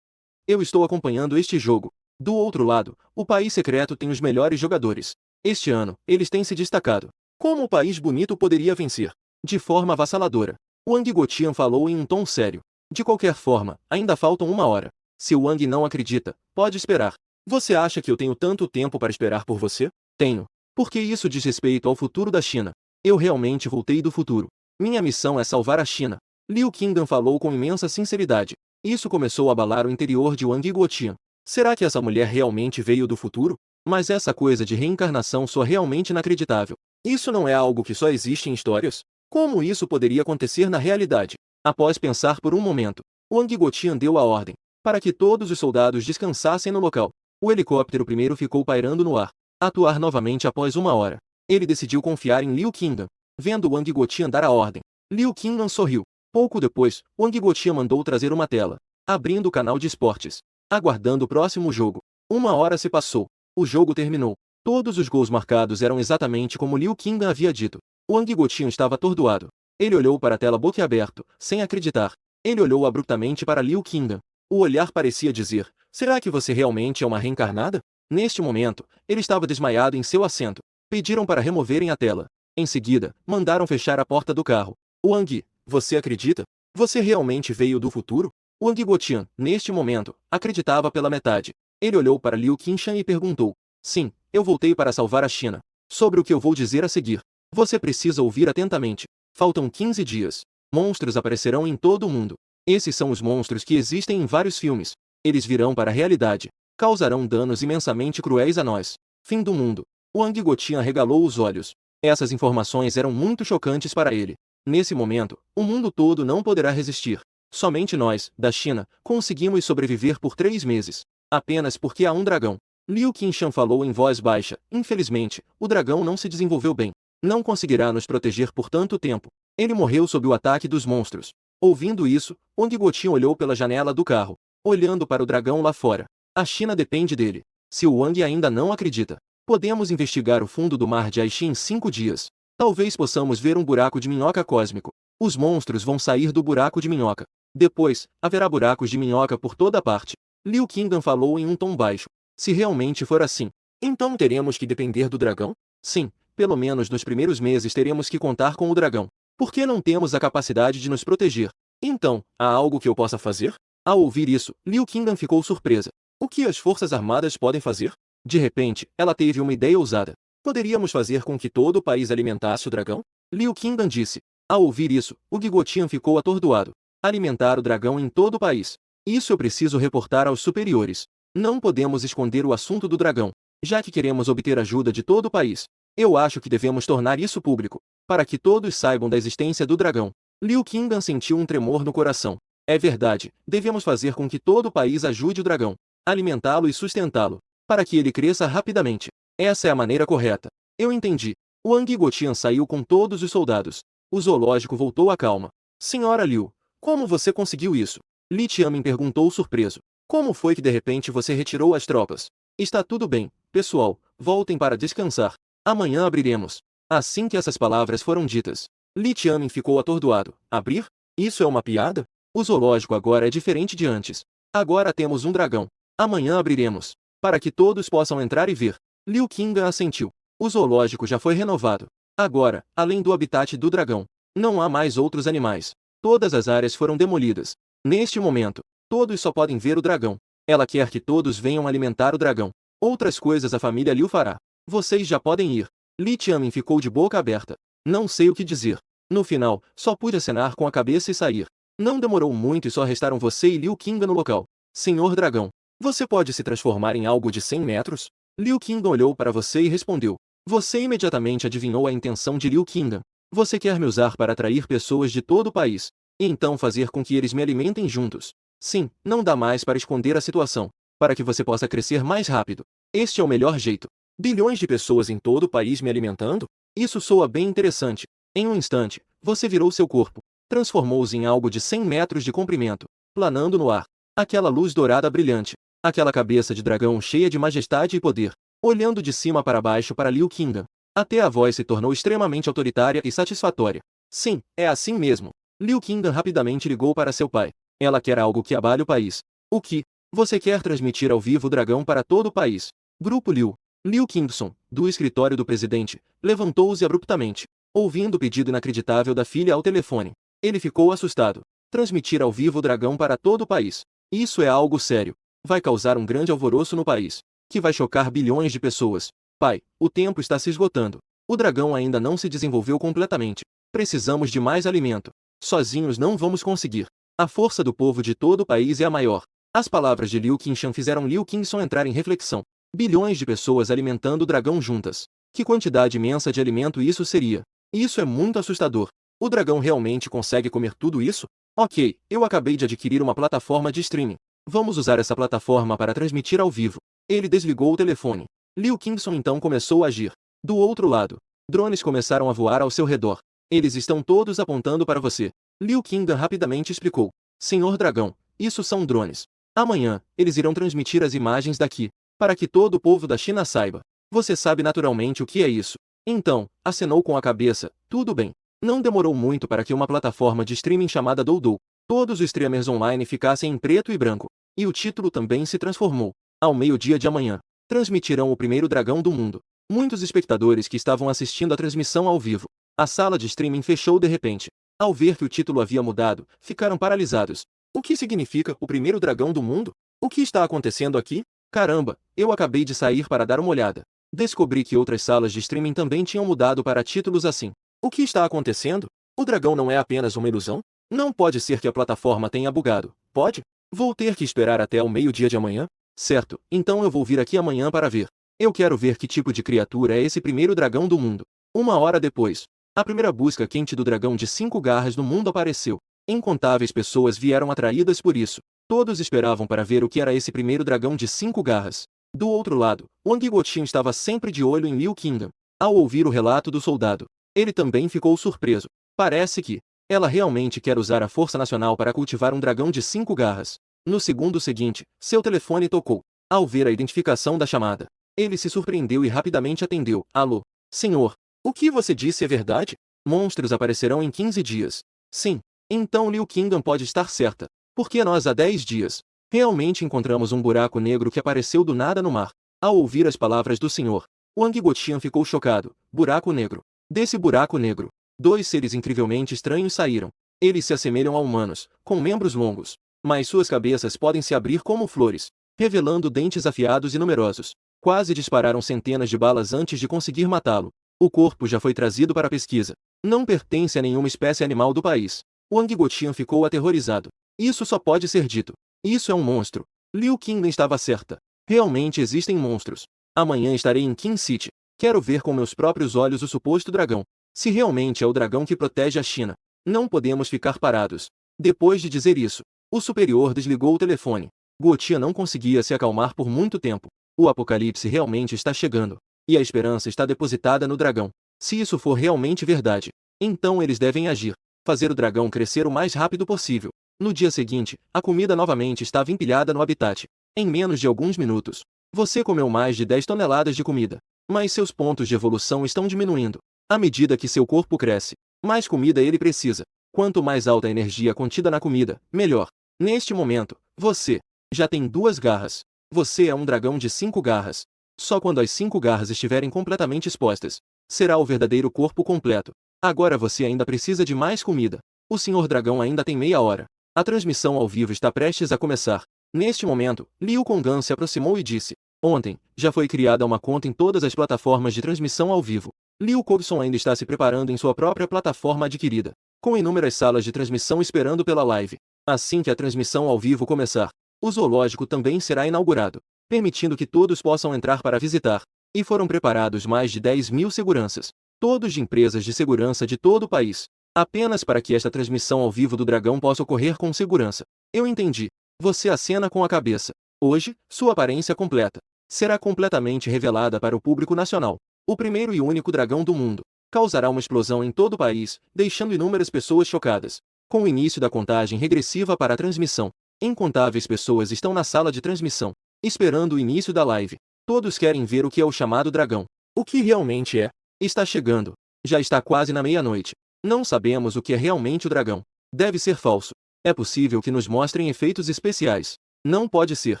Eu estou acompanhando este jogo. Do outro lado, o país secreto tem os melhores jogadores. Este ano, eles têm se destacado. Como o país bonito poderia vencer? De forma avassaladora. Wang Guotian falou em um tom sério. De qualquer forma, ainda faltam uma hora. Se o Wang não acredita, pode esperar. Você acha que eu tenho tanto tempo para esperar por você? Tenho. Porque isso diz respeito ao futuro da China. Eu realmente voltei do futuro. Minha missão é salvar a China. Liu Qingdan falou com imensa sinceridade. Isso começou a abalar o interior de Wang Guotian. Será que essa mulher realmente veio do futuro? Mas essa coisa de reencarnação soa realmente inacreditável. Isso não é algo que só existe em histórias? Como isso poderia acontecer na realidade? Após pensar por um momento, Wang Guotian deu a ordem para que todos os soldados descansassem no local. O helicóptero primeiro ficou pairando no ar. Atuar novamente após uma hora. Ele decidiu confiar em Liu Qingdan. Vendo Wang Guotian dar a ordem, Liu Qingdan sorriu. Pouco depois, Wang Guotian mandou trazer uma tela, abrindo o canal de esportes, aguardando o próximo jogo. Uma hora se passou. O jogo terminou. Todos os gols marcados eram exatamente como Liu Qingdan havia dito. Wang Guotian estava atordoado. Ele olhou para a tela boquiaberto, sem acreditar. Ele olhou abruptamente para Liu Qingdan. O olhar parecia dizer, será que você realmente é uma reencarnada? Neste momento, ele estava desmaiado em seu assento. Pediram para removerem a tela. Em seguida, mandaram fechar a porta do carro. Wang, você acredita? Você realmente veio do futuro? Wang Guotian, neste momento, acreditava pela metade. Ele olhou para Liu Qingshan e perguntou. Sim, eu voltei para salvar a China. Sobre o que eu vou dizer a seguir. Você precisa ouvir atentamente. Faltam 15 dias. Monstros aparecerão em todo o mundo. Esses são os monstros que existem em vários filmes. Eles virão para a realidade. Causarão danos imensamente cruéis a nós. Fim do mundo. Wang Guotian arregalou os olhos. Essas informações eram muito chocantes para ele. Nesse momento, o mundo todo não poderá resistir. Somente nós, da China, conseguimos sobreviver por 3 meses. Apenas porque há um dragão. Liu Qingshan falou em voz baixa. Infelizmente, o dragão não se desenvolveu bem. Não conseguirá nos proteger por tanto tempo. Ele morreu sob o ataque dos monstros. Ouvindo isso, Wang Guotian olhou pela janela do carro, olhando para o dragão lá fora. A China depende dele. Se o Wang ainda não acredita, podemos investigar o fundo do mar de Aixi em 5 dias. Talvez possamos ver um buraco de minhoca cósmico. Os monstros vão sair do buraco de minhoca. Depois, haverá buracos de minhoca por toda parte. Liu Qingdan falou em um tom baixo. Se realmente for assim, então teremos que depender do dragão? Sim, pelo menos nos primeiros meses teremos que contar com o dragão. Por que não temos a capacidade de nos proteger? Então, há algo que eu possa fazer? Ao ouvir isso, Liu Qingdan ficou surpresa. O que as forças armadas podem fazer? De repente, ela teve uma ideia ousada. Poderíamos fazer com que todo o país alimentasse o dragão? Liu Qingdan disse. Ao ouvir isso, o Gigotian ficou atordoado. Alimentar o dragão em todo o país. Isso eu preciso reportar aos superiores. Não podemos esconder o assunto do dragão, já que queremos obter ajuda de todo o país. Eu acho que devemos tornar isso público, para que todos saibam da existência do dragão. Liu Qingdan sentiu um tremor no coração. É verdade, devemos fazer com que todo o país ajude o dragão, alimentá-lo e sustentá-lo, para que ele cresça rapidamente. Essa é a maneira correta. Eu entendi. Wang Gotian saiu com todos os soldados. O zoológico voltou à calma. Senhora Liu, como você conseguiu isso? Li Tianmin perguntou surpreso. Como foi que de repente você retirou as tropas? Está tudo bem, pessoal, voltem para descansar. Amanhã abriremos. Assim que essas palavras foram ditas, Li Tianmin ficou atordoado. Abrir? Isso é uma piada? O zoológico agora é diferente de antes. Agora temos um dragão. Amanhã abriremos, para que todos possam entrar e ver. Liu Qingdan assentiu. O zoológico já foi renovado. Agora, além do habitat do dragão, não há mais outros animais. Todas as áreas foram demolidas. Neste momento, todos só podem ver o dragão. Ela quer que todos venham alimentar o dragão. Outras coisas a família Liu fará. Vocês já podem ir. Li Tianmin ficou de boca aberta. Não sei o que dizer. No final, só pude acenar com a cabeça e sair. Não demorou muito e só restaram você e Liu Qingdan no local. Senhor Dragão, você pode se transformar em algo de 100 metros? Liu Qingdan olhou para você e respondeu. Você imediatamente adivinhou a intenção de Liu Qingdan. Você quer me usar para atrair pessoas de todo o país, e então fazer com que eles me alimentem juntos. Sim, não dá mais para esconder a situação, para que você possa crescer mais rápido. Este é o melhor jeito. Bilhões de pessoas em todo o país me alimentando? Isso soa bem interessante. Em um instante, você virou seu corpo, transformou-se em algo de 100 metros de comprimento, planando no ar. Aquela luz dourada brilhante, aquela cabeça de dragão cheia de majestade e poder, olhando de cima para baixo para Liu Qingdan. Até a voz se tornou extremamente autoritária e satisfatória. Sim, é assim mesmo. Liu Qingdan rapidamente ligou para seu pai. Ela quer algo que abale o país. O que? Você quer transmitir ao vivo o dragão para todo o país? Grupo Liu. Liu Qingson, do escritório do presidente, levantou-se abruptamente, ouvindo o pedido inacreditável da filha ao telefone. Ele ficou assustado. Transmitir ao vivo o dragão para todo o país. Isso é algo sério. Vai causar um grande alvoroço no país, que vai chocar bilhões de pessoas. Pai, o tempo está se esgotando. O dragão ainda não se desenvolveu completamente. Precisamos de mais alimento. Sozinhos não vamos conseguir. A força do povo de todo o país é a maior. As palavras de Liu Qingshan fizeram Liu Qingson entrar em reflexão. Bilhões de pessoas alimentando o dragão juntas. Que quantidade imensa de alimento isso seria? Isso é muito assustador. O dragão realmente consegue comer tudo isso? Ok, eu acabei de adquirir uma plataforma de streaming. Vamos usar essa plataforma para transmitir ao vivo. Ele desligou o telefone. Liu Qingson então começou a agir. Do outro lado, drones começaram a voar ao seu redor. Eles estão todos apontando para você. Liu Qingdan rapidamente explicou. Senhor Dragão, isso são drones. Amanhã, eles irão transmitir as imagens daqui, para que todo o povo da China saiba. Você sabe naturalmente o que é isso. Então, acenou com a cabeça. Tudo bem. Não demorou muito para que uma plataforma de streaming chamada Doudou, todos os streamers online ficassem em preto e branco. E o título também se transformou. Ao meio-dia de amanhã, transmitirão o primeiro dragão do mundo. Muitos espectadores que estavam assistindo a transmissão ao vivo. A sala de streaming fechou de repente. Ao ver que o título havia mudado, ficaram paralisados. O que significa o primeiro dragão do mundo? O que está acontecendo aqui? Caramba, eu acabei de sair para dar uma olhada. Descobri que outras salas de streaming também tinham mudado para títulos assim. O que está acontecendo? O dragão não é apenas uma ilusão? Não pode ser que a plataforma tenha bugado, pode? Vou ter que esperar até o meio-dia de amanhã? Certo, então eu vou vir aqui amanhã para ver. Eu quero ver que tipo de criatura é esse primeiro dragão do mundo. Uma hora depois, a primeira busca quente do dragão de 5 garras no mundo apareceu. Incontáveis pessoas vieram atraídas por isso. Todos esperavam para ver o que era esse primeiro dragão de 5 garras. Do outro lado, Wang Gotian estava sempre de olho em Liu Qingdan. Ao ouvir o relato do soldado, ele também ficou surpreso. Parece que ela realmente quer usar a Força Nacional para cultivar um dragão de 5 garras. No segundo seguinte, seu telefone tocou. Ao ver a identificação da chamada, ele se surpreendeu e rapidamente atendeu. Alô? Senhor, O que você disse é verdade? Monstros aparecerão em 15 dias. Sim. Então Liu Kingdom pode estar certa. Porque nós há 10 dias, realmente encontramos um buraco negro que apareceu do nada no mar. Ao ouvir as palavras do Senhor, Wang Gotian ficou chocado. Buraco negro. Desse buraco negro, 2 seres incrivelmente estranhos saíram. Eles se assemelham a humanos, com membros longos. Mas suas cabeças podem se abrir como flores, revelando dentes afiados e numerosos. Quase dispararam centenas de balas antes de conseguir matá-lo. O corpo já foi trazido para pesquisa. Não pertence a nenhuma espécie animal do país. Wang Gotian ficou aterrorizado. Isso só pode ser dito. Isso é um monstro. Liu Qingdan estava certa. Realmente existem monstros. Amanhã estarei em Qin City. Quero ver com meus próprios olhos o suposto dragão. Se realmente é o dragão que protege a China. Não podemos ficar parados. Depois de dizer isso, o superior desligou o telefone. Gotian não conseguia se acalmar por muito tempo. O apocalipse realmente está chegando. E a esperança está depositada no dragão. Se isso for realmente verdade, então eles devem agir. Fazer o dragão crescer o mais rápido possível. No dia seguinte, a comida novamente estava empilhada no habitat. Em menos de alguns minutos, você comeu mais de 10 toneladas de comida. Mas seus pontos de evolução estão diminuindo. À medida que seu corpo cresce, mais comida ele precisa. Quanto mais alta a energia contida na comida, melhor. Neste momento, você já tem 2 garras. Você é um dragão de 5 garras. Só quando as 5 garras estiverem completamente expostas, será o verdadeiro corpo completo. Agora você ainda precisa de mais comida. O Senhor Dragão ainda tem meia hora. A transmissão ao vivo está prestes a começar. Neste momento, Liu Konggan se aproximou e disse: Ontem, já foi criada uma conta em todas as plataformas de transmissão ao vivo. Liu Kongson ainda está se preparando em sua própria plataforma adquirida, com inúmeras salas de transmissão esperando pela live. Assim que a transmissão ao vivo começar, o zoológico também será inaugurado, permitindo que todos possam entrar para visitar. E foram preparados mais de 10.000 seguranças, todos de empresas de segurança de todo o país, apenas para que esta transmissão ao vivo do dragão possa ocorrer com segurança. Eu entendi. Você acena com a cabeça. Hoje, sua aparência completa será completamente revelada para o público nacional. O primeiro e único dragão do mundo causará uma explosão em todo o país, deixando inúmeras pessoas chocadas. Com o início da contagem regressiva para a transmissão, incontáveis pessoas estão na sala de transmissão, esperando o início da live. Todos querem ver o que é o chamado dragão. O que realmente é? Está chegando. Já está quase na meia-noite. Não sabemos o que é realmente o dragão. Deve ser falso. É possível que nos mostrem efeitos especiais. Não pode ser.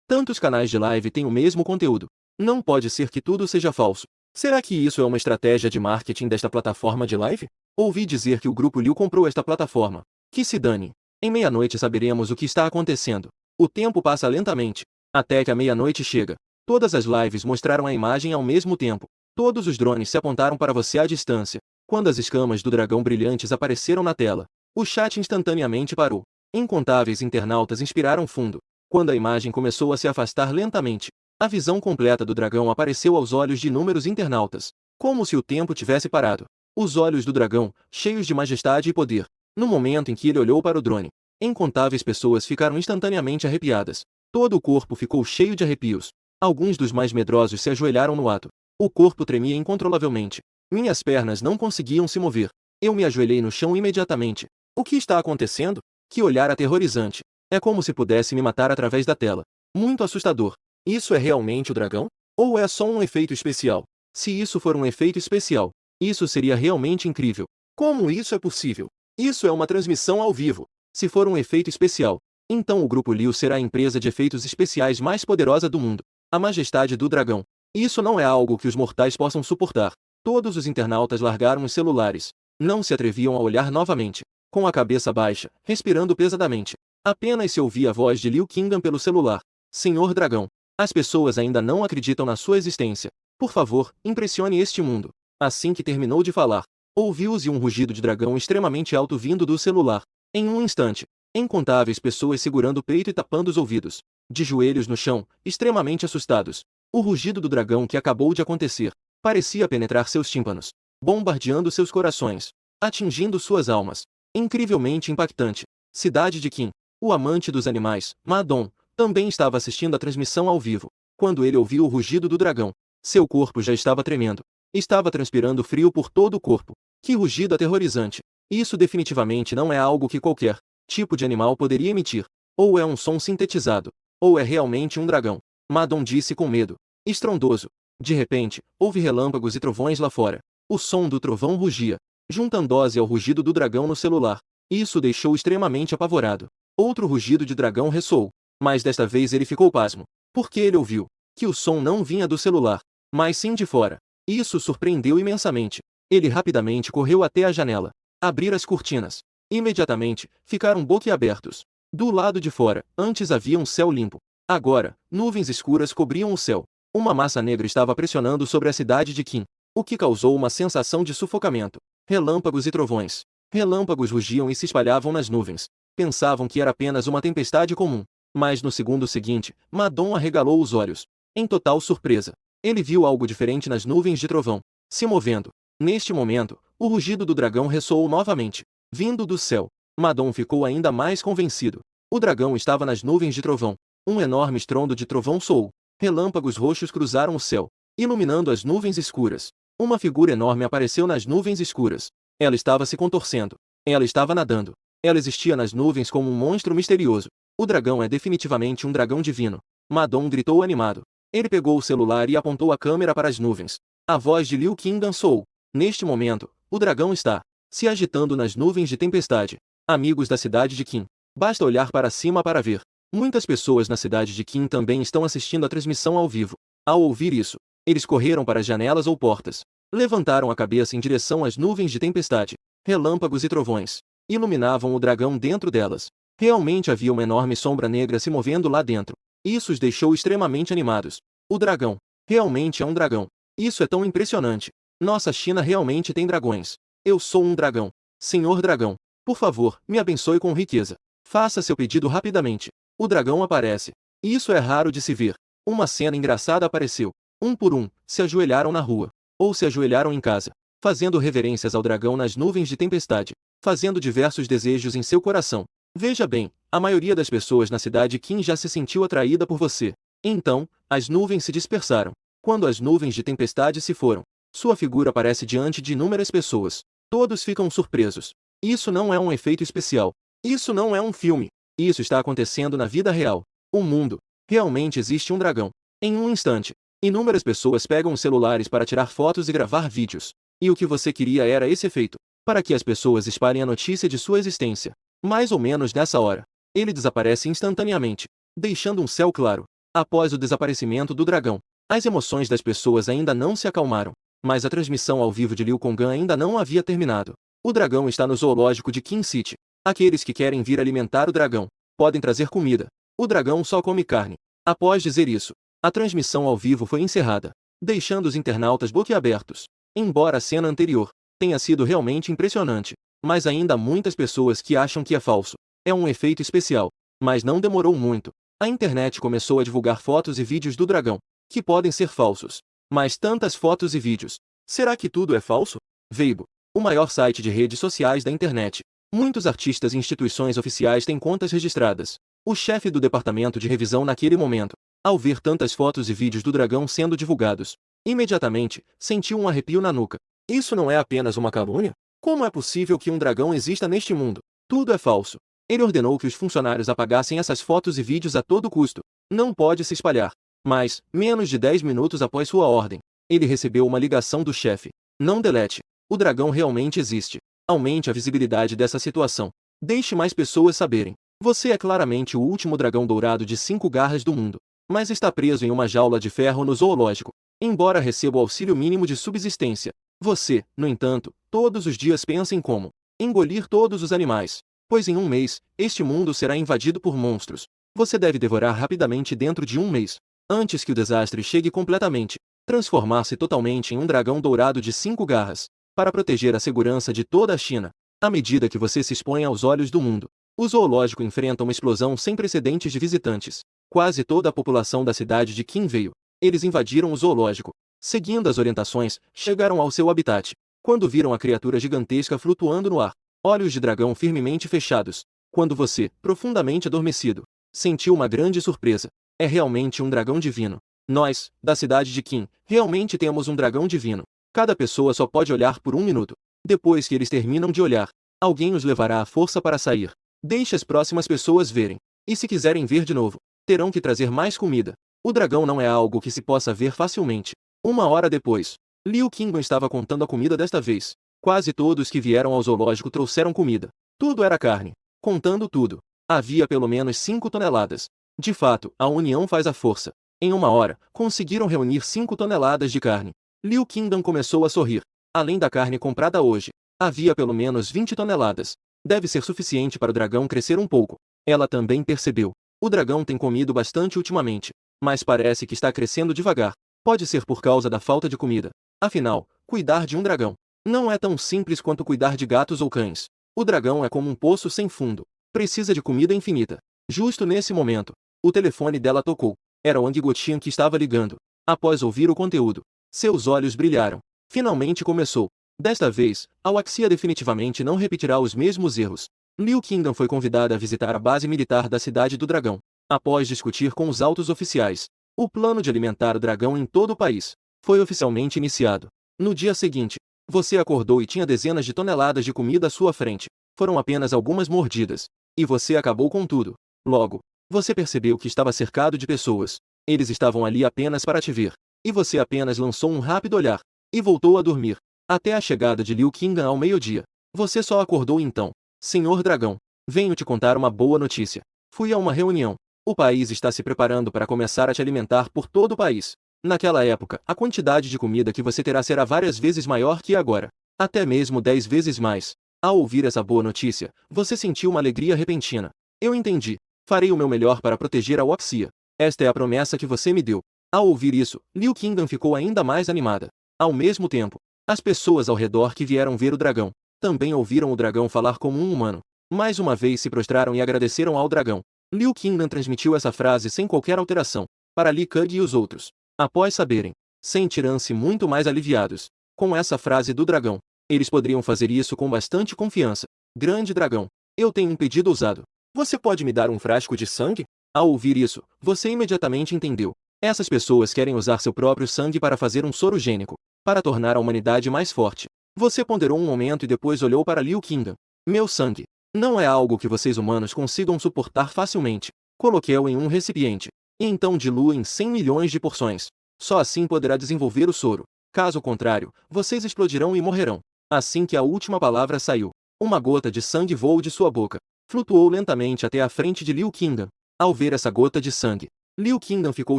Tantos canais de live têm o mesmo conteúdo. Não pode ser que tudo seja falso. Será que isso é uma estratégia de marketing desta plataforma de live? Ouvi dizer que o Grupo Liu comprou esta plataforma. Que se dane. Em meia-noite saberemos o que está acontecendo. O tempo passa lentamente, até que a meia-noite chega. Todas as lives mostraram a imagem ao mesmo tempo. Todos os drones se apontaram para você à distância. Quando as escamas do dragão brilhantes apareceram na tela, o chat instantaneamente parou. Incontáveis internautas inspiraram fundo. Quando a imagem começou a se afastar lentamente, a visão completa do dragão apareceu aos olhos de inúmeros internautas, como se o tempo tivesse parado. Os olhos do dragão, cheios de majestade e poder. No momento em que ele olhou para o drone, incontáveis pessoas ficaram instantaneamente arrepiadas. Todo o corpo ficou cheio de arrepios. Alguns dos mais medrosos se ajoelharam no ato. O corpo tremia incontrolavelmente. Minhas pernas não conseguiam se mover. Eu me ajoelhei no chão imediatamente. O que está acontecendo? Que olhar aterrorizante. É como se pudesse me matar através da tela. Muito assustador. Isso é realmente o dragão? Ou é só um efeito especial? Se isso for um efeito especial, isso seria realmente incrível. Como isso é possível? Isso é uma transmissão ao vivo. Se for um efeito especial, então o Grupo Liu será a empresa de efeitos especiais mais poderosa do mundo. A majestade do dragão. Isso não é algo que os mortais possam suportar. Todos os internautas largaram os celulares. Não se atreviam a olhar novamente. Com a cabeça baixa, respirando pesadamente. Apenas se ouvia a voz de Liu Qingdan pelo celular. Senhor Dragão. As pessoas ainda não acreditam na sua existência. Por favor, impressione este mundo. Assim que terminou de falar, ouviu-se um rugido de dragão extremamente alto vindo do celular. Em um instante, incontáveis pessoas segurando o peito e tapando os ouvidos, de joelhos no chão, extremamente assustados. O rugido do dragão que acabou de acontecer parecia penetrar seus tímpanos, bombardeando seus corações, atingindo suas almas. Incrivelmente impactante. Cidade de Qin. O amante dos animais, Ma Dong, também estava assistindo a transmissão ao vivo. Quando ele ouviu o rugido do dragão, seu corpo já estava tremendo. Estava transpirando frio por todo o corpo. Que rugido aterrorizante. Isso definitivamente não é algo que qualquer tipo de animal poderia emitir. Ou é um som sintetizado, ou é realmente um dragão. Ma Dong disse com medo. Estrondoso. De repente, houve relâmpagos e trovões lá fora. O som do trovão rugia, juntando-se ao rugido do dragão no celular. Isso o deixou extremamente apavorado. Outro rugido de dragão ressoou, mas desta vez ele ficou pasmo, porque ele ouviu que o som não vinha do celular, mas sim de fora. Isso o surpreendeu imensamente. Ele rapidamente correu até a janela, abriu as cortinas. Imediatamente, ficaram boquiabertos. Do lado de fora, antes havia um céu limpo. Agora, nuvens escuras cobriam o céu. Uma massa negra estava pressionando sobre a cidade de Kim, o que causou uma sensação de sufocamento. Relâmpagos e trovões. Relâmpagos rugiam e se espalhavam nas nuvens. Pensavam que era apenas uma tempestade comum. Mas no segundo seguinte, Madon arregalou os olhos. Em total surpresa, ele viu algo diferente nas nuvens de trovão, se movendo. Neste momento, o rugido do dragão ressoou novamente, vindo do céu. Madon ficou ainda mais convencido. O dragão estava nas nuvens de trovão. Um enorme estrondo de trovão soou. Relâmpagos roxos cruzaram o céu, iluminando as nuvens escuras. Uma figura enorme apareceu nas nuvens escuras. Ela estava se contorcendo. Ela estava nadando. Ela existia nas nuvens como um monstro misterioso. O dragão é definitivamente um dragão divino. Madon gritou animado. Ele pegou o celular e apontou a câmera para as nuvens. A voz de Liu Qingdan soou. Neste momento, o dragão está se agitando nas nuvens de tempestade. Amigos da cidade de Qin, basta olhar para cima para ver. Muitas pessoas na cidade de Qin também estão assistindo a transmissão ao vivo. Ao ouvir isso, eles correram para as janelas ou portas. Levantaram a cabeça em direção às nuvens de tempestade. Relâmpagos e trovões iluminavam o dragão dentro delas. Realmente havia uma enorme sombra negra se movendo lá dentro. Isso os deixou extremamente animados. O dragão realmente é um dragão. Isso é tão impressionante. Nossa China realmente tem dragões. Eu sou um dragão. Senhor dragão, por favor, me abençoe com riqueza. Faça seu pedido rapidamente. O dragão aparece. Isso é raro de se ver. Uma cena engraçada apareceu. Um por um, se ajoelharam na rua. Ou se ajoelharam em casa, fazendo reverências ao dragão nas nuvens de tempestade, fazendo diversos desejos em seu coração. Veja bem, a maioria das pessoas na cidade Qin já se sentiu atraída por você. Então, as nuvens se dispersaram. Quando as nuvens de tempestade se foram, sua figura aparece diante de inúmeras pessoas. Todos ficam surpresos. Isso não é um efeito especial. Isso não é um filme. Isso está acontecendo na vida real. O mundo. Realmente existe um dragão. Em um instante, inúmeras pessoas pegam os celulares para tirar fotos e gravar vídeos. E o que você queria era esse efeito, para que as pessoas espalhem a notícia de sua existência. Mais ou menos nessa hora, ele desaparece instantaneamente, deixando um céu claro. Após o desaparecimento do dragão, as emoções das pessoas ainda não se acalmaram, mas a transmissão ao vivo de Liu Konggan ainda não havia terminado. O dragão está no zoológico de Qin City. Aqueles que querem vir alimentar o dragão podem trazer comida. O dragão só come carne. Após dizer isso, a transmissão ao vivo foi encerrada, deixando os internautas boquiabertos. Embora a cena anterior tenha sido realmente impressionante, mas ainda há muitas pessoas que acham que é falso. É um efeito especial, mas não demorou muito. A internet começou a divulgar fotos e vídeos do dragão, que podem ser falsos. Mas tantas fotos e vídeos. Será que tudo é falso? Weibo, o maior site de redes sociais da internet. Muitos artistas e instituições oficiais têm contas registradas. O chefe do departamento de revisão naquele momento, ao ver tantas fotos e vídeos do dragão sendo divulgados, imediatamente sentiu um arrepio na nuca. Isso não é apenas uma calúnia? Como é possível que um dragão exista neste mundo? Tudo é falso. Ele ordenou que os funcionários apagassem essas fotos e vídeos a todo custo. Não pode se espalhar. Mas, menos de 10 minutos após sua ordem, ele recebeu uma ligação do chefe. Não delete. O dragão realmente existe. Aumente a visibilidade dessa situação. Deixe mais pessoas saberem. Você é claramente o último dragão dourado de 5 garras do mundo, mas está preso em uma jaula de ferro no zoológico. Embora receba o auxílio mínimo de subsistência, você, no entanto, todos os dias pensa em como engolir todos os animais, pois em um mês, este mundo será invadido por monstros. Você deve devorar rapidamente dentro de um mês, antes que o desastre chegue completamente, transformar-se totalmente em um dragão dourado de 5 garras, para proteger a segurança de toda a China. À medida que você se expõe aos olhos do mundo, o zoológico enfrenta uma explosão sem precedentes de visitantes. Quase toda a população da cidade de Qin veio. Eles invadiram o zoológico. Seguindo as orientações, chegaram ao seu habitat. Quando viram a criatura gigantesca flutuando no ar, olhos de dragão firmemente fechados. Quando você, profundamente adormecido, sentiu uma grande surpresa. É realmente um dragão divino. Nós, da cidade de Qin, realmente temos um dragão divino. Cada pessoa só pode olhar por um minuto. Depois que eles terminam de olhar, alguém os levará à força para sair. Deixe as próximas pessoas verem. E se quiserem ver de novo, terão que trazer mais comida. O dragão não é algo que se possa ver facilmente. 1 hora depois, Liu Qingdan estava contando a comida desta vez. Quase todos que vieram ao zoológico trouxeram comida. Tudo era carne. Contando tudo, havia pelo menos 5 toneladas. De fato, a união faz a força. Em uma hora, conseguiram reunir 5 toneladas de carne. Liu Qingdan começou a sorrir. Além da carne comprada hoje, havia pelo menos 20 toneladas. Deve ser suficiente para o dragão crescer um pouco. Ela também percebeu. O dragão tem comido bastante ultimamente, mas parece que está crescendo devagar. Pode ser por causa da falta de comida. Afinal, cuidar de um dragão não é tão simples quanto cuidar de gatos ou cães. O dragão é como um poço sem fundo. Precisa de comida infinita. Justo nesse momento, o telefone dela tocou. Era Wang Gotian que estava ligando. Após ouvir o conteúdo, seus olhos brilharam. Finalmente começou. Desta vez, a Waxia definitivamente não repetirá os mesmos erros. Liu Qingdan foi convidada a visitar a base militar da Cidade do Dragão. Após discutir com os altos oficiais, o plano de alimentar o dragão em todo o país foi oficialmente iniciado. No dia seguinte, você acordou e tinha dezenas de toneladas de comida à sua frente. Foram apenas algumas mordidas. E você acabou com tudo. Logo, você percebeu que estava cercado de pessoas. Eles estavam ali apenas para te ver. E você apenas lançou um rápido olhar. E voltou a dormir. Até a chegada de Liu Qingdan ao meio-dia. Você só acordou então. Senhor Dragão, venho te contar uma boa notícia. Fui a uma reunião. O país está se preparando para começar a te alimentar por todo o país. Naquela época, a quantidade de comida que você terá será várias vezes maior que agora. Até mesmo 10 vezes mais. Ao ouvir essa boa notícia, você sentiu uma alegria repentina. Eu entendi. Farei o meu melhor para proteger a Waxia. Esta é a promessa que você me deu. Ao ouvir isso, Liu Qingdan ficou ainda mais animada. Ao mesmo tempo, as pessoas ao redor que vieram ver o dragão também ouviram o dragão falar como um humano. Mais uma vez se prostraram e agradeceram ao dragão. Liu Qingdan transmitiu essa frase sem qualquer alteração para Li Kang e os outros. Após saberem, sentiram-se muito mais aliviados. Com essa frase do dragão, eles poderiam fazer isso com bastante confiança. Grande dragão, eu tenho um pedido ousado. Você pode me dar um frasco de sangue? Ao ouvir isso, você imediatamente entendeu. Essas pessoas querem usar seu próprio sangue para fazer um soro gênico, para tornar a humanidade mais forte. Você ponderou um momento e depois olhou para Liu Qingdan. Meu sangue não é algo que vocês humanos consigam suportar facilmente. Coloquei-o em um recipiente, e então dilua em 100 milhões de porções. Só assim poderá desenvolver o soro. Caso contrário, vocês explodirão e morrerão. Assim que a última palavra saiu, uma gota de sangue voou de sua boca. Flutuou lentamente até a frente de Liu Qingdan. Ao ver essa gota de sangue, Liu Qingdan ficou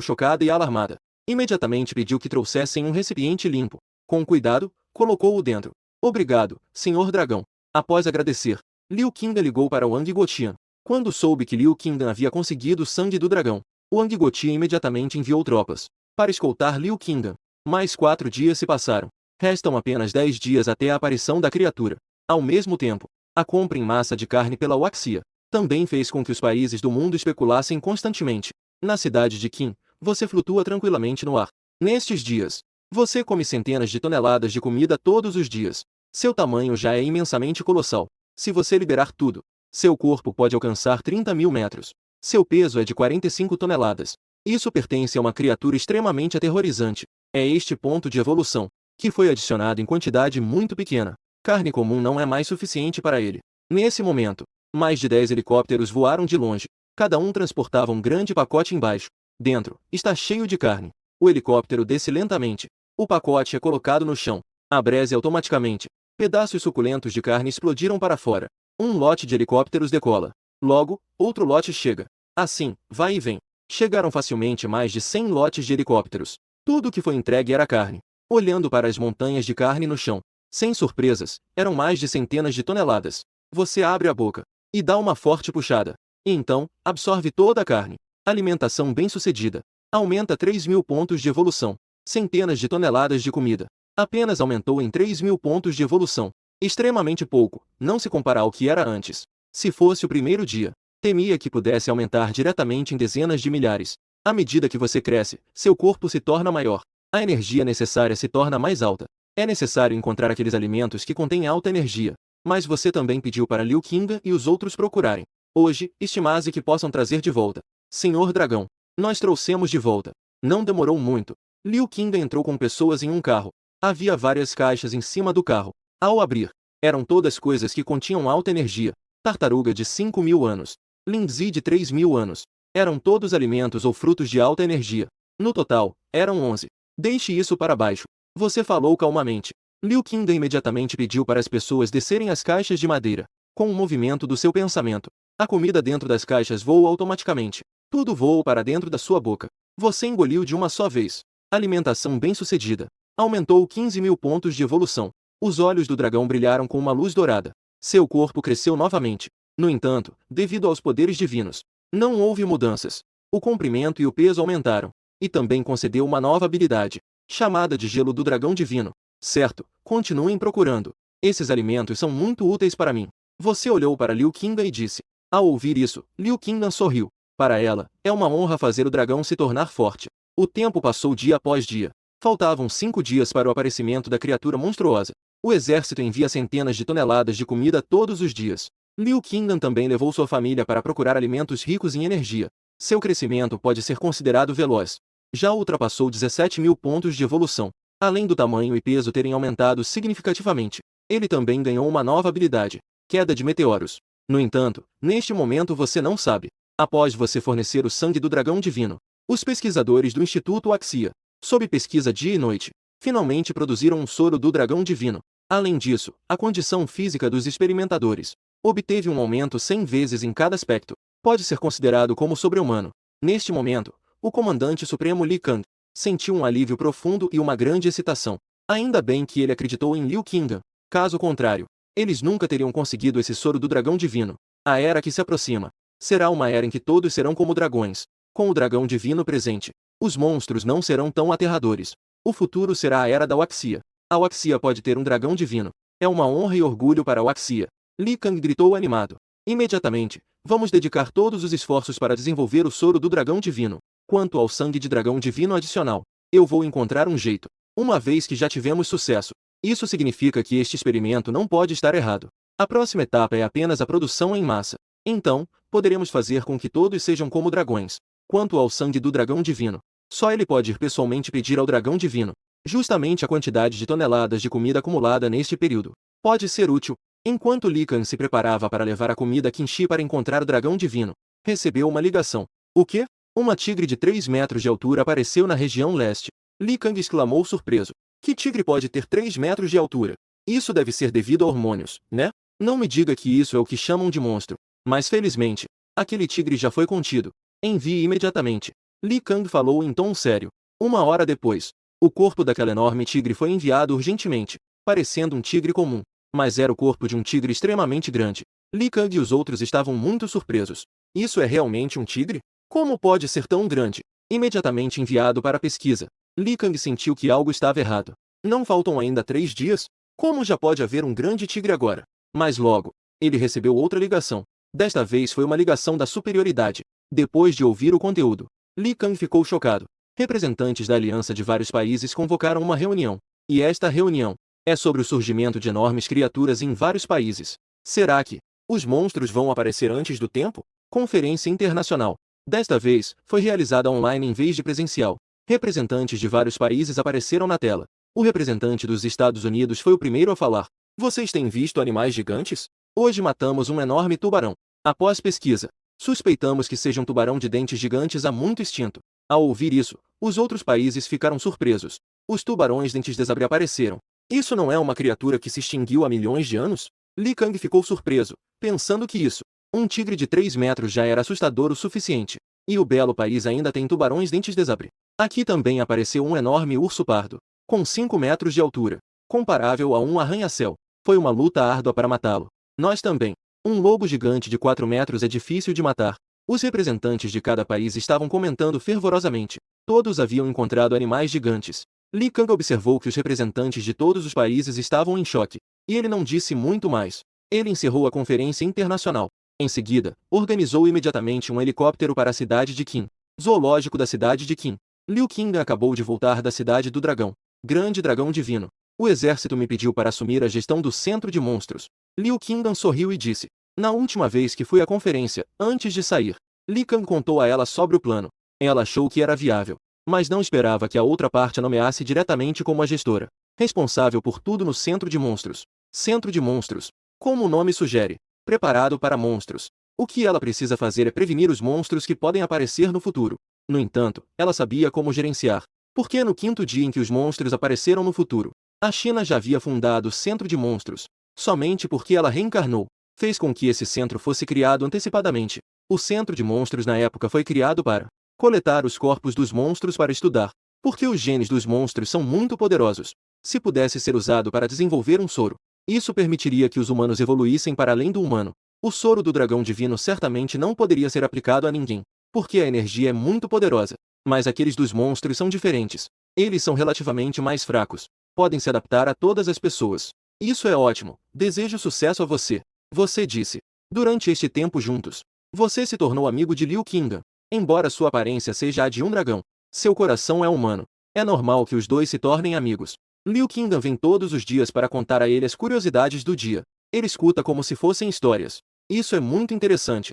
chocada e alarmada. Imediatamente pediu que trouxessem um recipiente limpo. Com cuidado, colocou-o dentro. Obrigado, Senhor Dragão. Após agradecer, Liu Qingdan ligou para Wang Gotian. Quando soube que Liu Qingdan havia conseguido o sangue do dragão, Wang Gotian imediatamente enviou tropas para escoltar Liu Qingdan. Mais 4 dias se passaram. Restam apenas 10 dias até a aparição da criatura. Ao mesmo tempo, a compra em massa de carne pela Waxia também fez com que os países do mundo especulassem constantemente. Na cidade de Qin, você flutua tranquilamente no ar. Nestes dias, você come centenas de toneladas de comida todos os dias. Seu tamanho já é imensamente colossal. Se você liberar tudo, seu corpo pode alcançar 30 mil metros. Seu peso é de 45 toneladas. Isso pertence a uma criatura extremamente aterrorizante. É este ponto de evolução, que foi adicionado em quantidade muito pequena. Carne comum não é mais suficiente para ele. Nesse momento, mais de 10 helicópteros voaram de longe. Cada um transportava um grande pacote embaixo. Dentro, está cheio de carne. O helicóptero desce lentamente. O pacote é colocado no chão. Abreze automaticamente. Pedaços suculentos de carne explodiram para fora. Um lote de helicópteros decola. Logo, outro lote chega. Assim, vai e vem. Chegaram facilmente mais de 100 lotes de helicópteros. Tudo o que foi entregue era carne. Olhando para as montanhas de carne no chão, sem surpresas, eram mais de centenas de toneladas. Você abre a boca e dá uma forte puxada. E então, absorve toda a carne. Alimentação bem-sucedida. Aumenta 3.000 pontos de evolução. Centenas de toneladas de comida. Apenas aumentou em 3.000 pontos de evolução. Extremamente pouco, não se compara ao que era antes. Se fosse o primeiro dia, temia que pudesse aumentar diretamente em dezenas de milhares. À medida que você cresce, seu corpo se torna maior. A energia necessária se torna mais alta. É necessário encontrar aqueles alimentos que contêm alta energia. Mas você também pediu para Liu Qingdan e os outros procurarem. Hoje, estimase que possam trazer de volta. Senhor Dragão, nós trouxemos de volta. Não demorou muito. Liu Qingdan entrou com pessoas em um carro. Havia várias caixas em cima do carro. Ao abrir, eram todas coisas que continham alta energia. Tartaruga de 5.000 anos. Lindsay de 3.000 anos. Eram todos alimentos ou frutos de alta energia. No total, eram 11. Deixe isso para baixo. Você falou calmamente. Liu Qingdan imediatamente pediu para as pessoas descerem as caixas de madeira. Com um movimento do seu pensamento, a comida dentro das caixas voou automaticamente. Tudo voou para dentro da sua boca. Você engoliu de uma só vez. Alimentação bem-sucedida. Aumentou 15.000 pontos de evolução. Os olhos do dragão brilharam com uma luz dourada. Seu corpo cresceu novamente. No entanto, devido aos poderes divinos, não houve mudanças. O comprimento e o peso aumentaram. E também concedeu uma nova habilidade, chamada de Gelo do Dragão Divino. Certo, continuem procurando. Esses alimentos são muito úteis para mim. Você olhou para Liu Qingdan e disse. Ao ouvir isso, Liu Qingdan sorriu. Para ela, é uma honra fazer o dragão se tornar forte. O tempo passou dia após dia. Faltavam 5 dias para o aparecimento da criatura monstruosa. O exército envia centenas de toneladas de comida todos os dias. Liu Qingdan também levou sua família para procurar alimentos ricos em energia. Seu crescimento pode ser considerado veloz. Já ultrapassou 17.000 pontos de evolução. Além do tamanho e peso terem aumentado significativamente, ele também ganhou uma nova habilidade, queda de meteoros. No entanto, neste momento você não sabe. Após você fornecer o sangue do dragão divino, os pesquisadores do Instituto Axia, sob pesquisa dia e noite, finalmente produziram um soro do dragão divino. Além disso, a condição física dos experimentadores obteve um aumento 100 vezes em cada aspecto. Pode ser considerado como sobre-humano. Neste momento, o comandante supremo Li Kang sentiu um alívio profundo e uma grande excitação. Ainda bem que ele acreditou em Liu Qingdan. Caso contrário, eles nunca teriam conseguido esse soro do dragão divino. A era que se aproxima será uma era em que todos serão como dragões. Com o dragão divino presente, os monstros não serão tão aterradores. O futuro será a era da Waxia. A Waxia pode ter um dragão divino. É uma honra e orgulho para a Waxia. Li Kang gritou animado. Imediatamente, vamos dedicar todos os esforços para desenvolver o soro do dragão divino. Quanto ao sangue de dragão divino adicional, eu vou encontrar um jeito. Uma vez que já tivemos sucesso, isso significa que este experimento não pode estar errado. A próxima etapa é apenas a produção em massa. Então, poderemos fazer com que todos sejam como dragões. Quanto ao sangue do dragão divino, só ele pode ir pessoalmente pedir ao dragão divino. Justamente a quantidade de toneladas de comida acumulada neste período pode ser útil. Enquanto Li Kang se preparava para levar a comida a Qinshi para encontrar o dragão divino, recebeu uma ligação. O quê? Uma tigre de 3 metros de altura apareceu na região leste. Li Kang exclamou surpreso. Que tigre pode ter 3 metros de altura? Isso deve ser devido a hormônios, né? Não me diga que isso é o que chamam de monstro. Mas felizmente, aquele tigre já foi contido. Envie imediatamente. Li Kang falou em tom sério. 1 hora depois, o corpo daquela enorme tigre foi enviado urgentemente, parecendo um tigre comum. Mas era o corpo de um tigre extremamente grande. Li Kang e os outros estavam muito surpresos. Isso é realmente um tigre? Como pode ser tão grande? Imediatamente enviado para a pesquisa, Li Kang sentiu que algo estava errado. Não faltam ainda 3 dias? Como já pode haver um grande tigre agora? Mas logo, ele recebeu outra ligação. Desta vez foi uma ligação da superioridade. Depois de ouvir o conteúdo, Li Kang ficou chocado. Representantes da aliança de vários países convocaram uma reunião. E esta reunião é sobre o surgimento de enormes criaturas em vários países. Será que os monstros vão aparecer antes do tempo? Conferência internacional. Desta vez, foi realizada online em vez de presencial. Representantes de vários países apareceram na tela. O representante dos Estados Unidos foi o primeiro a falar. Vocês têm visto animais gigantes? Hoje matamos um enorme tubarão. Após pesquisa, suspeitamos que seja um tubarão de dentes gigantes há muito extinto. Ao ouvir isso, os outros países ficaram surpresos. Os tubarões dentes desabre apareceram. Isso não é uma criatura que se extinguiu há milhões de anos? Li Kang ficou surpreso, pensando que isso, um tigre de 3 metros já era assustador o suficiente. E o belo país ainda tem tubarões dentes desabre. Aqui também apareceu um enorme urso pardo, com 5 metros de altura, comparável a um arranha-céu. Foi uma luta árdua para matá-lo. Nós também. Um lobo gigante de 4 metros é difícil de matar. Os representantes de cada país estavam comentando fervorosamente. Todos haviam encontrado animais gigantes. Li Kang observou que os representantes de todos os países estavam em choque. E ele não disse muito mais. Ele encerrou a conferência internacional. Em seguida, organizou imediatamente um helicóptero para a cidade de Qin. Zoológico da cidade de Qin. Liu Qingdan acabou de voltar da cidade do dragão. Grande dragão divino. O exército me pediu para assumir a gestão do centro de monstros. Liu Qingdan sorriu e disse. Na última vez que fui à conferência, antes de sair, Li Kang contou a ela sobre o plano. Ela achou que era viável, mas não esperava que a outra parte a nomeasse diretamente como a gestora, responsável por tudo no centro de monstros. Centro de monstros. Como o nome sugere, preparado para monstros. O que ela precisa fazer é prevenir os monstros que podem aparecer no futuro. No entanto, ela sabia como gerenciar Porque no quinto dia em que os monstros apareceram no futuro, a China já havia fundado o Centro de Monstros. Somente porque ela reencarnou, fez com que esse centro fosse criado antecipadamente. O Centro de Monstros na época foi criado para coletar os corpos dos monstros para estudar, porque os genes dos monstros são muito poderosos. Se pudesse ser usado para desenvolver um soro, isso permitiria que os humanos evoluíssem para além do humano. O soro do dragão divino certamente não poderia ser aplicado a ninguém, porque a energia é muito poderosa. Mas aqueles dos monstros são diferentes. Eles são relativamente mais fracos. Podem se adaptar a todas as pessoas. Isso é ótimo. Desejo sucesso a você. Você disse. Durante este tempo juntos, você se tornou amigo de Liu Qingdan. Embora sua aparência seja a de um dragão, seu coração é humano. É normal que os dois se tornem amigos. Liu Qingdan vem todos os dias para contar a ele as curiosidades do dia. Ele escuta como se fossem histórias. Isso é muito interessante.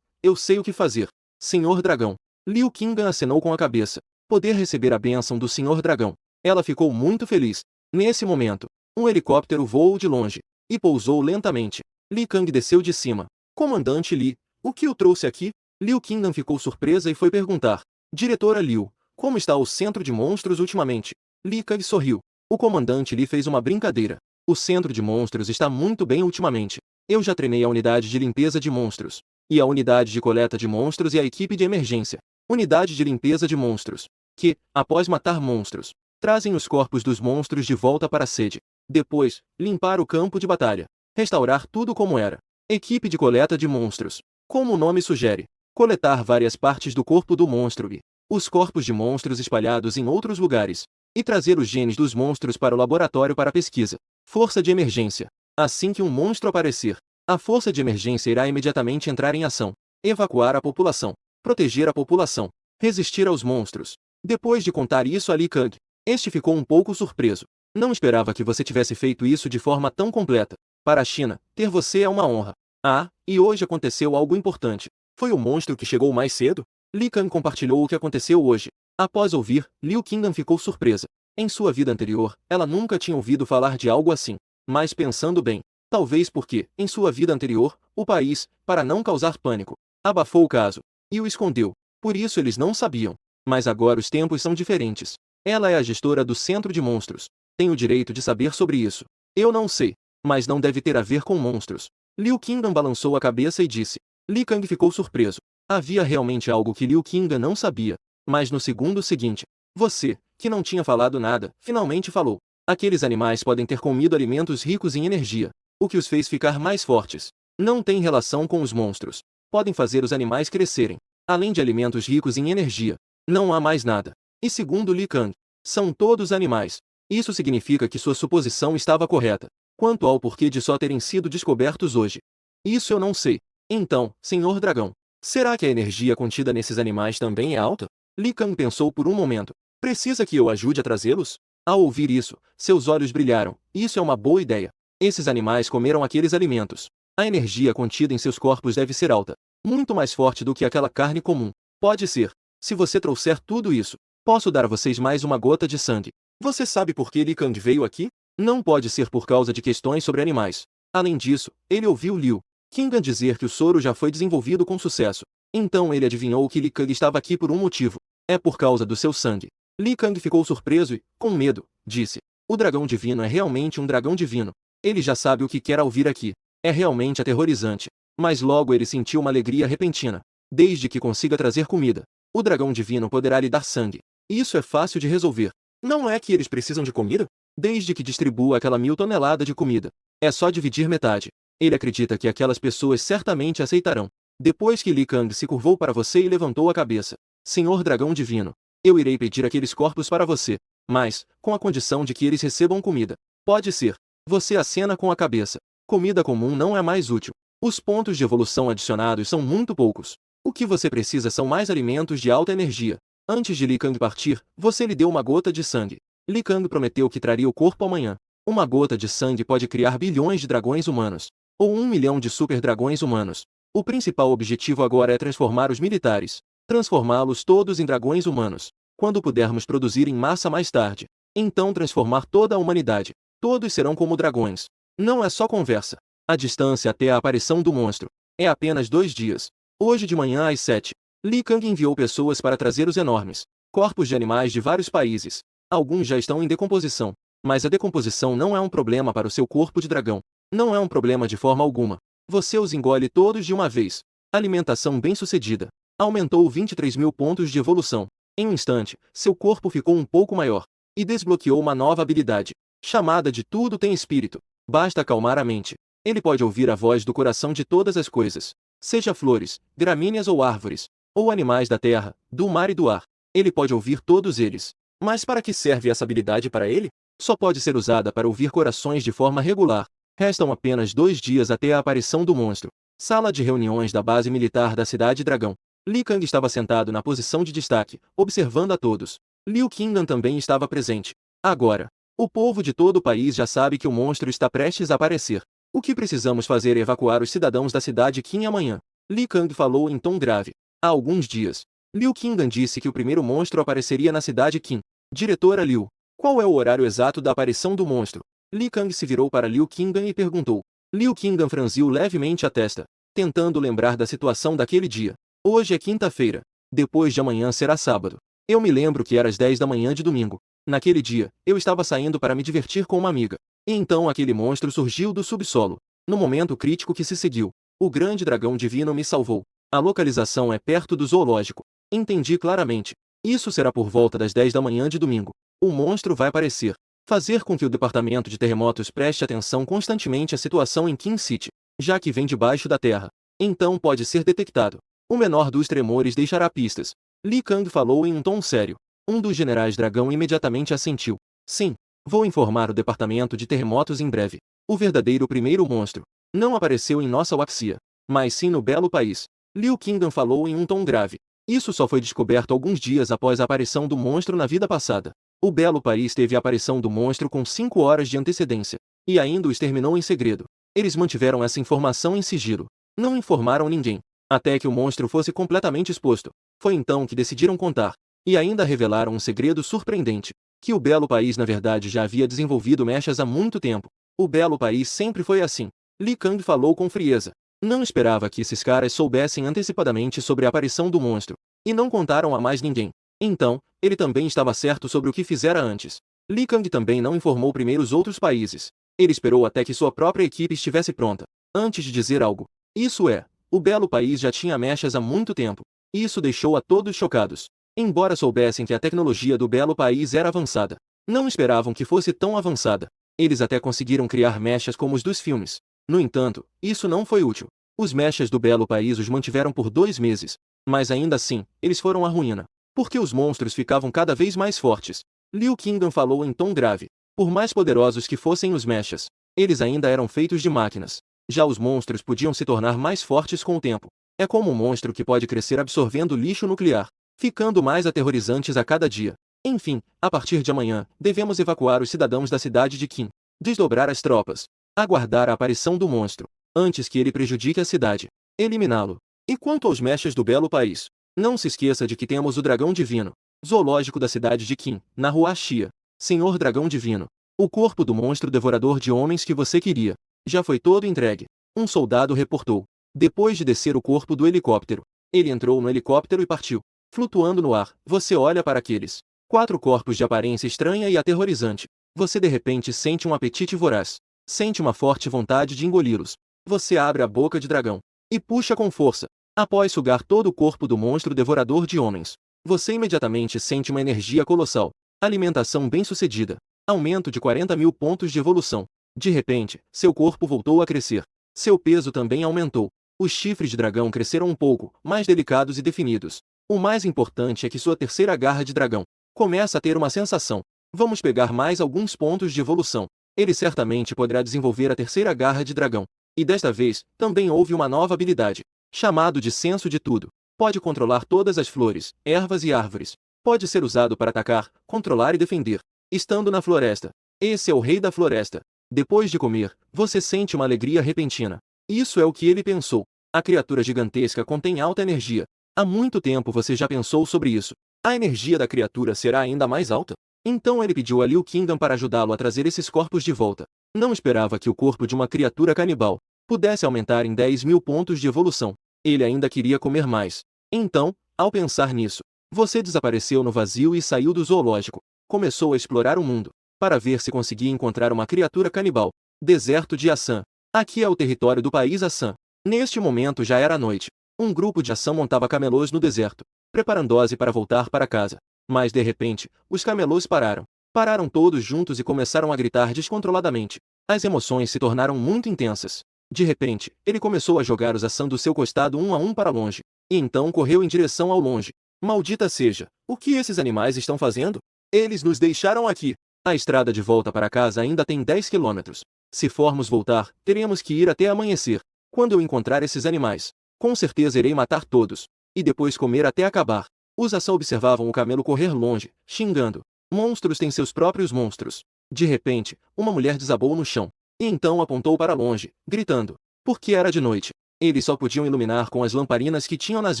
Eu sei o que fazer. Senhor Dragão. Liu Qingdan acenou com a cabeça. Poder receber a bênção do Senhor Dragão. Ela ficou muito feliz. Nesse momento, um helicóptero voou de longe e pousou lentamente. Li Kang desceu de cima. Comandante Li, o que o trouxe aqui? Liu Qingdan ficou surpresa e foi perguntar. Diretora Liu, como está o Centro de Monstros ultimamente? Li Kang sorriu. O comandante Li fez uma brincadeira. O Centro de Monstros está muito bem ultimamente. Eu já treinei a unidade de limpeza de monstros, e a unidade de coleta de monstros e a equipe de emergência. Unidade de limpeza de monstros, que, após matar monstros, trazem os corpos dos monstros de volta para a sede. Depois, limpar o campo de batalha. Restaurar tudo como era. Equipe de coleta de monstros. Como o nome sugere, coletar várias partes do corpo do monstro e os corpos de monstros espalhados em outros lugares, e trazer os genes dos monstros para o laboratório para pesquisa. Força de emergência. Assim que um monstro aparecer, a força de emergência irá imediatamente entrar em ação. Evacuar a população. Proteger a população. Resistir aos monstros. Depois de contar isso a Li Kang, este ficou um pouco surpreso. Não esperava que você tivesse feito isso de forma tão completa. Para a China, ter você é uma honra. Ah, e hoje aconteceu algo importante. Foi o monstro que chegou mais cedo? Li Kang compartilhou o que aconteceu hoje. Após ouvir, Liu Qingdan ficou surpresa. Em sua vida anterior, ela nunca tinha ouvido falar de algo assim. Mas pensando bem, talvez porque, em sua vida anterior, o país, para não causar pânico, abafou o caso e o escondeu. Por isso eles não sabiam. Mas agora os tempos são diferentes. Ela é a gestora do Centro de Monstros. Tem o direito de saber sobre isso. Eu não sei, mas não deve ter a ver com monstros. Liu Qingdan balançou a cabeça e disse. Li Kang ficou surpreso. Havia realmente algo que Liu Qingdan não sabia. Mas no segundo seguinte, você, que não tinha falado nada, finalmente falou. Aqueles animais podem ter comido alimentos ricos em energia, o que os fez ficar mais fortes. Não tem relação com os monstros. Podem fazer os animais crescerem. Além de alimentos ricos em energia, não há mais nada. E segundo Li Kang, são todos animais. Isso significa que sua suposição estava correta. Quanto ao porquê de só terem sido descobertos hoje, isso eu não sei. Então, Senhor Dragão, será que a energia contida nesses animais também é alta? Li Kang pensou por um momento. Precisa que eu ajude a trazê-los? Ao ouvir isso, seus olhos brilharam. Isso é uma boa ideia. Esses animais comeram aqueles alimentos. A energia contida em seus corpos deve ser alta. Muito mais forte do que aquela carne comum. Pode ser. Se você trouxer tudo isso, posso dar a vocês mais uma gota de sangue. Você sabe por que Li Kang veio aqui? Não pode ser por causa de questões sobre animais. Além disso, ele ouviu Liu Qingdan dizer que o soro já foi desenvolvido com sucesso. Então ele adivinhou que Li Kang estava aqui por um motivo. É por causa do seu sangue. Li Kang ficou surpreso e, com medo, disse. O dragão divino é realmente um dragão divino. Ele já sabe o que quer ouvir aqui. É realmente aterrorizante. Mas logo ele sentiu uma alegria repentina. Desde que consiga trazer comida, o dragão divino poderá lhe dar sangue. Isso é fácil de resolver. Não é que eles precisam de comida? Desde que distribua aquela 1000 toneladas de comida. É só dividir metade. Ele acredita que aquelas pessoas certamente aceitarão. Depois que Li Kang se curvou para você e levantou a cabeça. Senhor Dragão Divino, eu irei pedir aqueles corpos para você. Mas, com a condição de que eles recebam comida. Pode ser. Você acena com a cabeça. Comida comum não é mais útil. Os pontos de evolução adicionados são muito poucos. O que você precisa são mais alimentos de alta energia. Antes de Li Kang partir, você lhe deu uma gota de sangue. Li Kang prometeu que traria o corpo amanhã. Uma gota de sangue pode criar bilhões de dragões humanos. Ou 1 milhão de super dragões humanos. O principal objetivo agora é transformar os militares. Transformá-los todos em dragões humanos. Quando pudermos produzir em massa mais tarde. Então transformar toda a humanidade. Todos serão como dragões. Não é só conversa. A distância até a aparição do monstro é apenas 2 dias. Hoje de manhã às 7, Li Kang enviou pessoas para trazer os enormes Corpos de animais de vários países. Alguns já estão em decomposição. Mas a decomposição não é um problema para o seu corpo de dragão. Não é um problema de forma alguma. Você os engole todos de uma vez. Alimentação bem-sucedida. Aumentou 23.000 pontos de evolução. Em um instante, seu corpo ficou um pouco maior. E desbloqueou uma nova habilidade, chamada de Tudo tem Espírito. Basta acalmar a mente. Ele pode ouvir a voz do coração de todas as coisas. Seja flores, gramíneas ou árvores. Ou animais da terra, do mar e do ar. Ele pode ouvir todos eles. Mas para que serve essa habilidade para ele? Só pode ser usada para ouvir corações de forma regular. Restam apenas 2 dias até a aparição do monstro. Sala de reuniões da base militar da Cidade Dragão. Li Kang estava sentado na posição de destaque, observando a todos. Liu Qingdan também estava presente. Agora, o povo de todo o país já sabe que o monstro está prestes a aparecer. O que precisamos fazer é evacuar os cidadãos da cidade Qin amanhã. Li Kang falou em tom grave. Há alguns dias, Liu Qingdan disse que o primeiro monstro apareceria na cidade Qin. Diretora Liu, qual é o horário exato da aparição do monstro? Li Kang se virou para Liu Qingdan e perguntou. Liu Qingdan franziu levemente a testa, tentando lembrar da situação daquele dia. Hoje é quinta-feira. Depois de amanhã será sábado. Eu me lembro que era às 10 da manhã de domingo. Naquele dia, eu estava saindo para me divertir com uma amiga. E então aquele monstro surgiu do subsolo. No momento crítico que se seguiu, o grande dragão divino me salvou. A localização é perto do zoológico. Entendi claramente. Isso será por volta das 10 da manhã de domingo. O monstro vai aparecer. Fazer com que o departamento de terremotos preste atenção constantemente à situação em Qin City, já que vem debaixo da terra. Então pode ser detectado. O menor dos tremores deixará pistas. Li Kang falou em um tom sério. Um dos generais dragão imediatamente assentiu. Sim, vou informar o departamento de terremotos em breve. O verdadeiro primeiro monstro não apareceu em nossa Waxia, mas sim no belo país. Liu Qingdan falou em um tom grave. Isso só foi descoberto alguns dias após a aparição do monstro na vida passada. O belo país teve a aparição do monstro com 5 horas de antecedência, e ainda o exterminou em segredo. Eles mantiveram essa informação em sigilo. Não informaram ninguém, até que o monstro fosse completamente exposto. Foi então que decidiram contar. E ainda revelaram um segredo surpreendente, que o belo país na verdade já havia desenvolvido mechas há muito tempo. O belo país sempre foi assim. Li Kang falou com frieza. Não esperava que esses caras soubessem antecipadamente sobre a aparição do monstro. E não contaram a mais ninguém. Então, ele também estava certo sobre o que fizera antes. Li Kang também não informou primeiro os outros países. Ele esperou até que sua própria equipe estivesse pronta, antes de dizer algo. Isso é, o belo país já tinha mechas há muito tempo. Isso deixou a todos chocados. Embora soubessem que a tecnologia do belo país era avançada, não esperavam que fosse tão avançada. Eles até conseguiram criar mechas como os dos filmes. No entanto, isso não foi útil. Os mechas do belo país os mantiveram por 2 meses. Mas ainda assim, eles foram à ruína. Porque os monstros ficavam cada vez mais fortes. Liu Qingdan falou em tom grave. Por mais poderosos que fossem os mechas, eles ainda eram feitos de máquinas. Já os monstros podiam se tornar mais fortes com o tempo. É como um monstro que pode crescer absorvendo lixo nuclear, ficando mais aterrorizantes a cada dia. Enfim, a partir de amanhã, devemos evacuar os cidadãos da cidade de Qin, desdobrar as tropas, aguardar a aparição do monstro, antes que ele prejudique a cidade, eliminá-lo. E quanto aos mechas do belo país, não se esqueça de que temos o dragão divino, zoológico da cidade de Qin, na rua Xia. Senhor dragão divino, o corpo do monstro devorador de homens que você queria, já foi todo entregue. Um soldado reportou. Depois de descer o corpo do helicóptero, ele entrou no helicóptero e partiu. Flutuando no ar, você olha para aqueles 4 corpos de aparência estranha e aterrorizante. Você de repente sente um apetite voraz. Sente uma forte vontade de engoli-los. Você abre a boca de dragão e puxa com força. Após sugar todo o corpo do monstro devorador de homens, você imediatamente sente uma energia colossal. Alimentação bem-sucedida. Aumento de 40.000 pontos de evolução. De repente, seu corpo voltou a crescer. Seu peso também aumentou. Os chifres de dragão cresceram um pouco, mais delicados e definidos. O mais importante é que sua terceira garra de dragão começa a ter uma sensação. Vamos pegar mais alguns pontos de evolução. Ele certamente poderá desenvolver a terceira garra de dragão. E desta vez, também houve uma nova habilidade, chamado de senso de tudo. Pode controlar todas as flores, ervas e árvores. Pode ser usado para atacar, controlar e defender. Estando na floresta. Esse é o rei da floresta. Depois de comer, você sente uma alegria repentina. Isso é o que ele pensou. A criatura gigantesca contém alta energia. Há muito tempo você já pensou sobre isso. A energia da criatura será ainda mais alta? Então ele pediu a Liu Qingdan para ajudá-lo a trazer esses corpos de volta. Não esperava que o corpo de uma criatura canibal pudesse aumentar em 10.000 pontos de evolução. Ele ainda queria comer mais. Então, ao pensar nisso, Você desapareceu no vazio e saiu do zoológico. Começou a explorar o mundo, para ver se conseguia encontrar uma criatura canibal. Deserto de Assam. Aqui é o território do país Assam. Neste momento já era noite. Um grupo de Assam montava camelôs no deserto, preparando-se para voltar para casa. Mas de repente, os camelôs pararam. Pararam todos juntos e começaram a gritar descontroladamente. As emoções se tornaram muito intensas. De repente, ele começou a jogar os Assam do seu costado um a um para longe. E então correu em direção ao longe. Maldita seja! O que esses animais estão fazendo? Eles nos deixaram aqui. A estrada de volta para casa ainda tem 10 quilômetros. Se formos voltar, teremos que ir até amanhecer. Quando eu encontrar esses animais, com certeza irei matar todos. E depois comer até acabar. Os Assam observavam o camelo correr longe, xingando. Monstros têm seus próprios monstros. De repente, uma mulher desabou no chão. E então apontou para longe, gritando. Porque era de noite. Eles só podiam iluminar com as lamparinas que tinham nas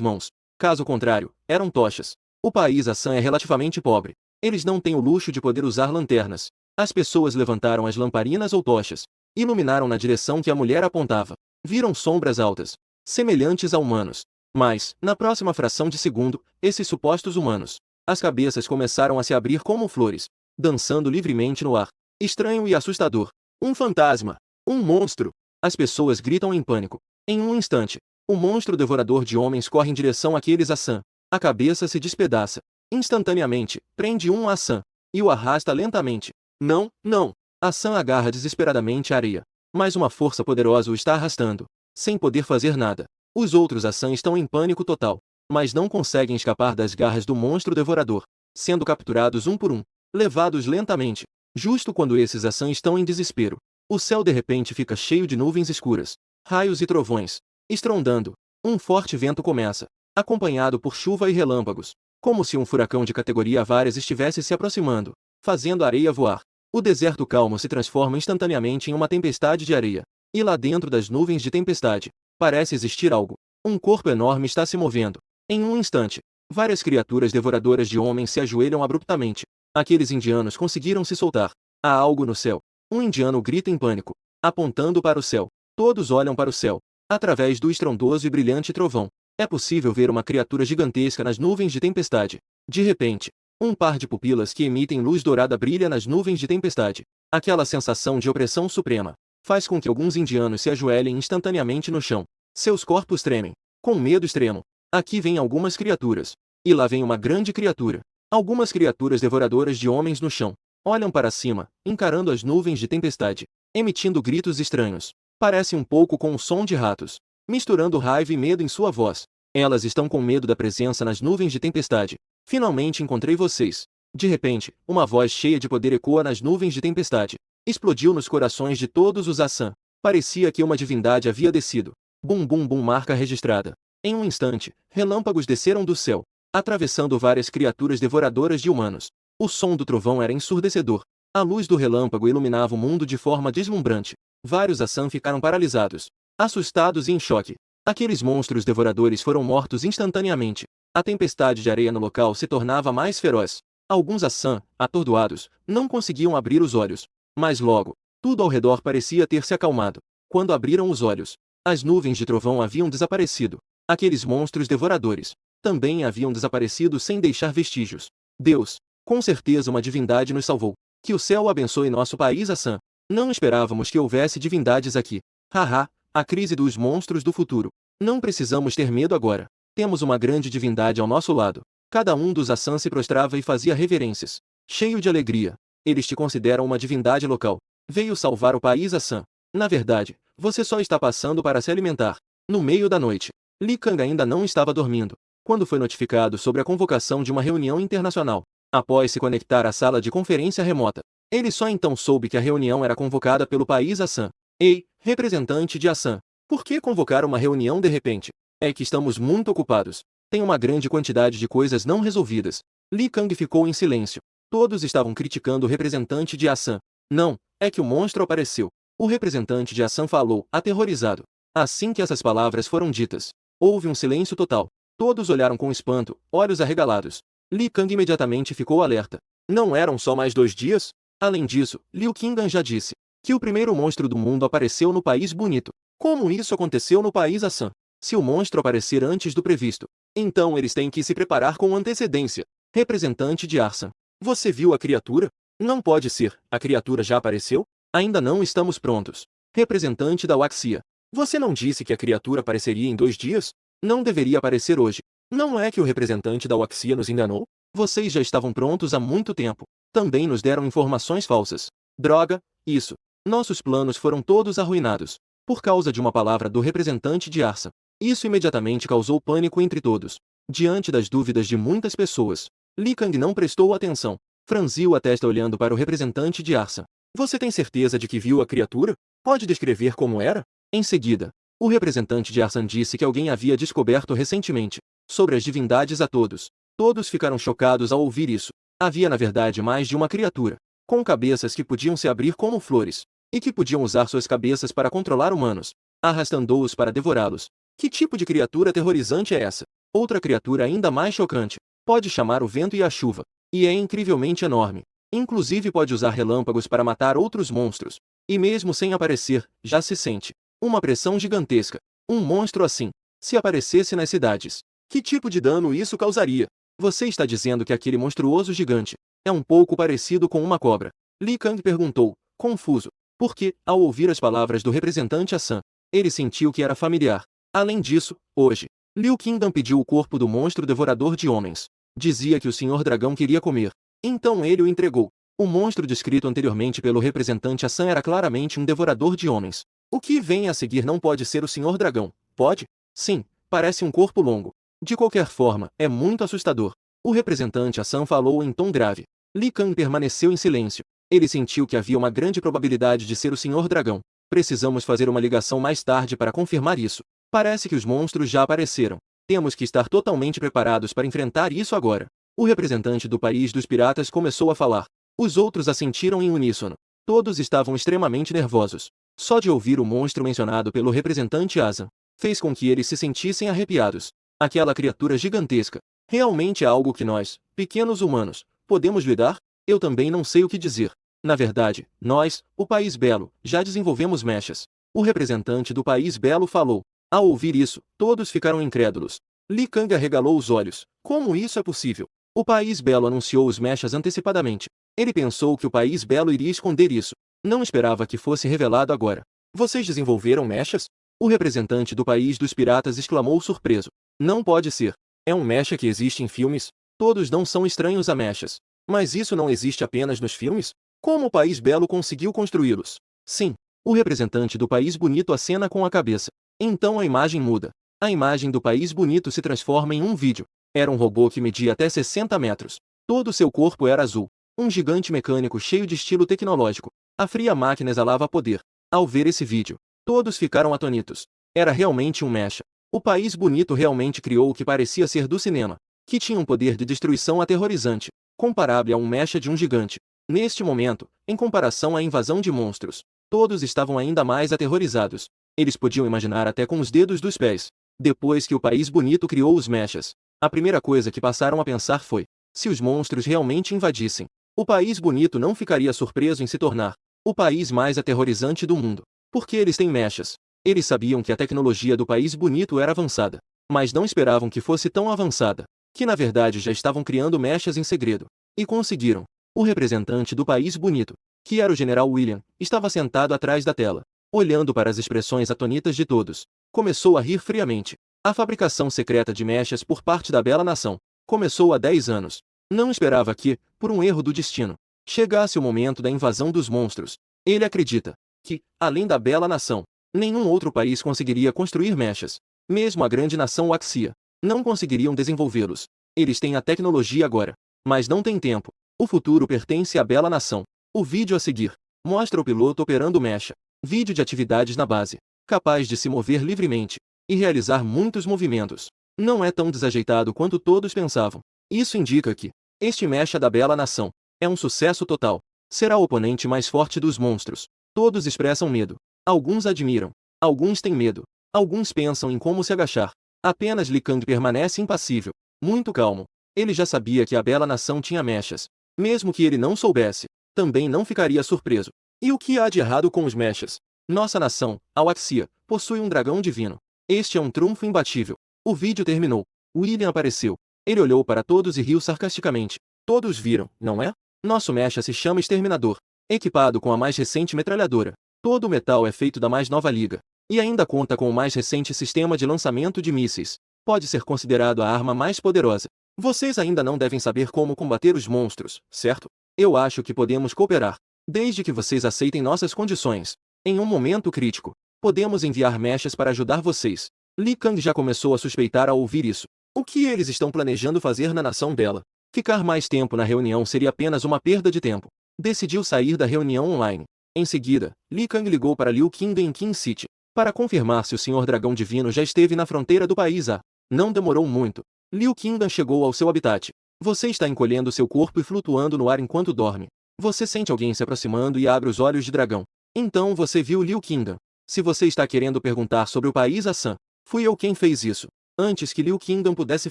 mãos. Caso contrário, eram tochas. O país Assam é relativamente pobre. Eles não têm o luxo de poder usar lanternas. As pessoas levantaram as lamparinas ou tochas. Iluminaram na direção que a mulher apontava. Viram sombras altas, semelhantes a humanos. Mas, na próxima fração de segundo, esses supostos humanos, as cabeças começaram a se abrir como flores, dançando livremente no ar. Estranho e assustador. Um fantasma. Um monstro. As pessoas gritam em pânico. Em um instante, o monstro devorador de homens corre em direção àqueles Assam. A cabeça se despedaça. Instantaneamente, prende um Assam e o arrasta lentamente. Não, não! Assam agarra desesperadamente a areia. Mas uma força poderosa o está arrastando, sem poder fazer nada. Os outros Assam estão em pânico total, mas não conseguem escapar das garras do monstro devorador, sendo capturados um por um, levados lentamente. Justo quando esses Assam estão em desespero, o céu de repente fica cheio de nuvens escuras, raios e trovões. Estrondando, um forte vento começa, acompanhado por chuva e relâmpagos, como se um furacão de categoria várias estivesse se aproximando, fazendo a areia voar. O deserto calmo se transforma instantaneamente em uma tempestade de areia. E lá dentro das nuvens de tempestade, parece existir algo. Um corpo enorme está se movendo. Em um instante, várias criaturas devoradoras de homens se ajoelham abruptamente. Aqueles indianos conseguiram se soltar. Há algo no céu. Um indiano grita em pânico, apontando para o céu. Todos olham para o céu. Através do estrondoso e brilhante trovão, é possível ver uma criatura gigantesca nas nuvens de tempestade. De repente, um par de pupilas que emitem luz dourada brilha nas nuvens de tempestade. Aquela sensação de opressão suprema faz com que alguns indianos se ajoelhem instantaneamente no chão. Seus corpos tremem, com medo extremo. Aqui vêm algumas criaturas. E lá vem uma grande criatura. Algumas criaturas devoradoras de homens no chão. Olham para cima, encarando as nuvens de tempestade, emitindo gritos estranhos. Parece um pouco com o som de ratos, misturando raiva e medo em sua voz. Elas estão com medo da presença nas nuvens de tempestade. Finalmente encontrei vocês. De repente, uma voz cheia de poder ecoa nas nuvens de tempestade. Explodiu nos corações de todos os Assam. Parecia que uma divindade havia descido. Bum bum bum, marca registrada. Em um instante, relâmpagos desceram do céu, atravessando várias criaturas devoradoras de humanos. O som do trovão era ensurdecedor. A luz do relâmpago iluminava o mundo de forma deslumbrante. Vários Assam ficaram paralisados, assustados e em choque. Aqueles monstros devoradores foram mortos instantaneamente. A tempestade de areia no local se tornava mais feroz. Alguns Assam, atordoados, não conseguiam abrir os olhos. Mas logo, tudo ao redor parecia ter se acalmado. Quando abriram os olhos, as nuvens de trovão haviam desaparecido. Aqueles monstros devoradores também haviam desaparecido sem deixar vestígios. Deus, com certeza uma divindade nos salvou. Que o céu abençoe nosso país Assam. Não esperávamos que houvesse divindades aqui. Haha, a crise dos monstros do futuro. Não precisamos ter medo agora. Temos uma grande divindade ao nosso lado. Cada um dos Assam se prostrava e fazia reverências. Cheio de alegria. Eles te consideram uma divindade local. Veio salvar o país Assam. Na verdade, você só está passando para se alimentar. No meio da noite, Li Kang ainda não estava dormindo, quando foi notificado sobre a convocação de uma reunião internacional. Após se conectar à sala de conferência remota, ele só então soube que a reunião era convocada pelo país Assam. Ei, representante de Assam, por que convocar uma reunião de repente? É que estamos muito ocupados. Tem uma grande quantidade de coisas não resolvidas. Li Kang ficou em silêncio. Todos estavam criticando o representante de Assam. Não, é que o monstro apareceu. O representante de Assam falou, aterrorizado. Assim que essas palavras foram ditas, houve um silêncio total. Todos olharam com espanto, olhos arregalados. Li Kang imediatamente ficou alerta. Não eram só mais 2 dias? Além disso, Liu Qingdan já disse que o primeiro monstro do mundo apareceu no país bonito. Como isso aconteceu no país Assam? Se o monstro aparecer antes do previsto, Então eles têm que se preparar com antecedência. Representante de Arsan. Você viu a criatura? Não pode ser, a criatura já apareceu? Ainda não estamos prontos. Representante da Waxia. Você não disse que a criatura apareceria em 2 dias? Não deveria aparecer hoje. Não é que o representante da Waxia nos enganou? Vocês já estavam prontos há muito tempo. Também nos deram informações falsas. Droga, isso. Nossos planos foram todos arruinados. Por causa de uma palavra do representante de Arsan. Isso imediatamente causou pânico entre todos. Diante das dúvidas de muitas pessoas, Li Kang não prestou atenção. Franziu a testa olhando para o representante de Arsan. Você tem certeza de que viu a criatura? Pode descrever como era? Em seguida, o representante de Arsan disse que alguém havia descoberto recentemente sobre as divindades a todos. Todos ficaram chocados ao ouvir isso. Havia na verdade mais de uma criatura, com cabeças que podiam se abrir como flores, e que podiam usar suas cabeças para controlar humanos, arrastando-os para devorá-los. Que tipo de criatura aterrorizante é essa? Outra criatura ainda mais chocante. Pode chamar o vento e a chuva, e é incrivelmente enorme. Inclusive pode usar relâmpagos para matar outros monstros. E mesmo sem aparecer, já se sente uma pressão gigantesca. Um monstro assim, se aparecesse nas cidades, que tipo de dano isso causaria? Você está dizendo que aquele monstruoso gigante é um pouco parecido com uma cobra? Li Kang perguntou, confuso, porque, ao ouvir as palavras do representante Asan, ele sentiu que era familiar. Além disso, hoje, Liu Qingdan pediu o corpo do monstro devorador de homens. Dizia que o Senhor Dragão queria comer. Então ele o entregou. O monstro descrito anteriormente pelo representante Asan era claramente um devorador de homens. O que vem a seguir não pode ser o Senhor Dragão, pode? Sim, parece um corpo longo. De qualquer forma, é muito assustador. O representante Asan falou em tom grave. Li Kang permaneceu em silêncio. Ele sentiu que havia uma grande probabilidade de ser o Senhor Dragão. Precisamos fazer uma ligação mais tarde para confirmar isso. Parece que os monstros já apareceram. Temos que estar totalmente preparados para enfrentar isso agora. O representante do país dos piratas começou a falar. Os outros assentiram em uníssono. Todos estavam extremamente nervosos. Só de ouvir o monstro mencionado pelo representante Asan, fez com que eles se sentissem arrepiados. Aquela criatura gigantesca. Realmente é algo que nós, pequenos humanos, podemos lidar? Eu também não sei o que dizer. Na verdade, nós, o País Belo, já desenvolvemos mechas. O representante do País Belo falou. Ao ouvir isso, todos ficaram incrédulos. Li Kang arregalou os olhos. Como isso é possível? O País Belo anunciou os mechas antecipadamente. Ele pensou que o País Belo iria esconder isso. Não esperava que fosse revelado agora. Vocês desenvolveram mechas? O representante do País dos Piratas exclamou surpreso. Não pode ser. É um mecha que existe em filmes? Todos não são estranhos a mechas. Mas isso não existe apenas nos filmes? Como o País Belo conseguiu construí-los? Sim. O representante do País Bonito acena com a cabeça. Então a imagem muda. A imagem do País Bonito se transforma em um vídeo. Era um robô que media até 60 metros. Todo seu corpo era azul. Um gigante mecânico cheio de estilo tecnológico. A fria máquina exalava poder. Ao ver esse vídeo, todos ficaram atônitos. Era realmente um mecha. O País Bonito realmente criou o que parecia ser do cinema, que tinha um poder de destruição aterrorizante, comparável a um mecha de um gigante. Neste momento, em comparação à invasão de monstros, todos estavam ainda mais aterrorizados. Eles podiam imaginar até com os dedos dos pés. Depois que o País Bonito criou os mechas, a primeira coisa que passaram a pensar foi: se os monstros realmente invadissem, o País Bonito não ficaria surpreso em se tornar o país mais aterrorizante do mundo. Porque eles têm mechas. Eles sabiam que a tecnologia do País Bonito era avançada, mas não esperavam que fosse tão avançada, que na verdade já estavam criando mechas em segredo. E conseguiram. O representante do País Bonito, que era o General William, estava sentado atrás da tela, olhando para as expressões atônitas de todos. Começou a rir friamente. A fabricação secreta de mechas por parte da Bela Nação começou há 10 anos. Não esperava que, por um erro do destino, chegasse o momento da invasão dos monstros. Ele acredita que, além da Bela Nação, nenhum outro país conseguiria construir mechas. Mesmo a grande nação Waxia, não conseguiriam desenvolvê-los. Eles têm a tecnologia agora, mas não têm tempo. O futuro pertence à Bela Nação. O vídeo a seguir mostra o piloto operando o mecha. Vídeo de atividades na base, capaz de se mover livremente e realizar muitos movimentos. Não é tão desajeitado quanto todos pensavam. Isso indica que este mecha da Bela Nação é um sucesso total. Será o oponente mais forte dos monstros. Todos expressam medo. Alguns admiram. Alguns têm medo. Alguns pensam em como se agachar. Apenas Li Kang permanece impassível, muito calmo. Ele já sabia que a Bela Nação tinha mechas. Mesmo que ele não soubesse, também não ficaria surpreso. E o que há de errado com os mechas? Nossa nação, a Waxia, possui um dragão divino. Este é um trunfo imbatível. O vídeo terminou. William apareceu. Ele olhou para todos e riu sarcasticamente. Todos viram, não é? Nosso mecha se chama Exterminador. Equipado com a mais recente metralhadora. Todo o metal é feito da mais nova liga. E ainda conta com o mais recente sistema de lançamento de mísseis. Pode ser considerado a arma mais poderosa. Vocês ainda não devem saber como combater os monstros, certo? Eu acho que podemos cooperar. Desde que vocês aceitem nossas condições. Em um momento crítico, podemos enviar mechas para ajudar vocês. Li Kang já começou a suspeitar ao ouvir isso. O que eles estão planejando fazer na nação dela? Ficar mais tempo na reunião seria apenas uma perda de tempo. Decidiu sair da reunião online. Em seguida, Li Kang ligou para Liu Qingdan em Qin City, para confirmar se o Senhor Dragão Divino já esteve na fronteira do país A. Não demorou muito. Liu Qingdan chegou ao seu habitat. Você está encolhendo seu corpo e flutuando no ar enquanto dorme. Você sente alguém se aproximando e abre os olhos de dragão. Então você viu Liu Qingdan. Se você está querendo perguntar sobre o país Assam, fui eu quem fez isso. Antes que Liu Qingdan pudesse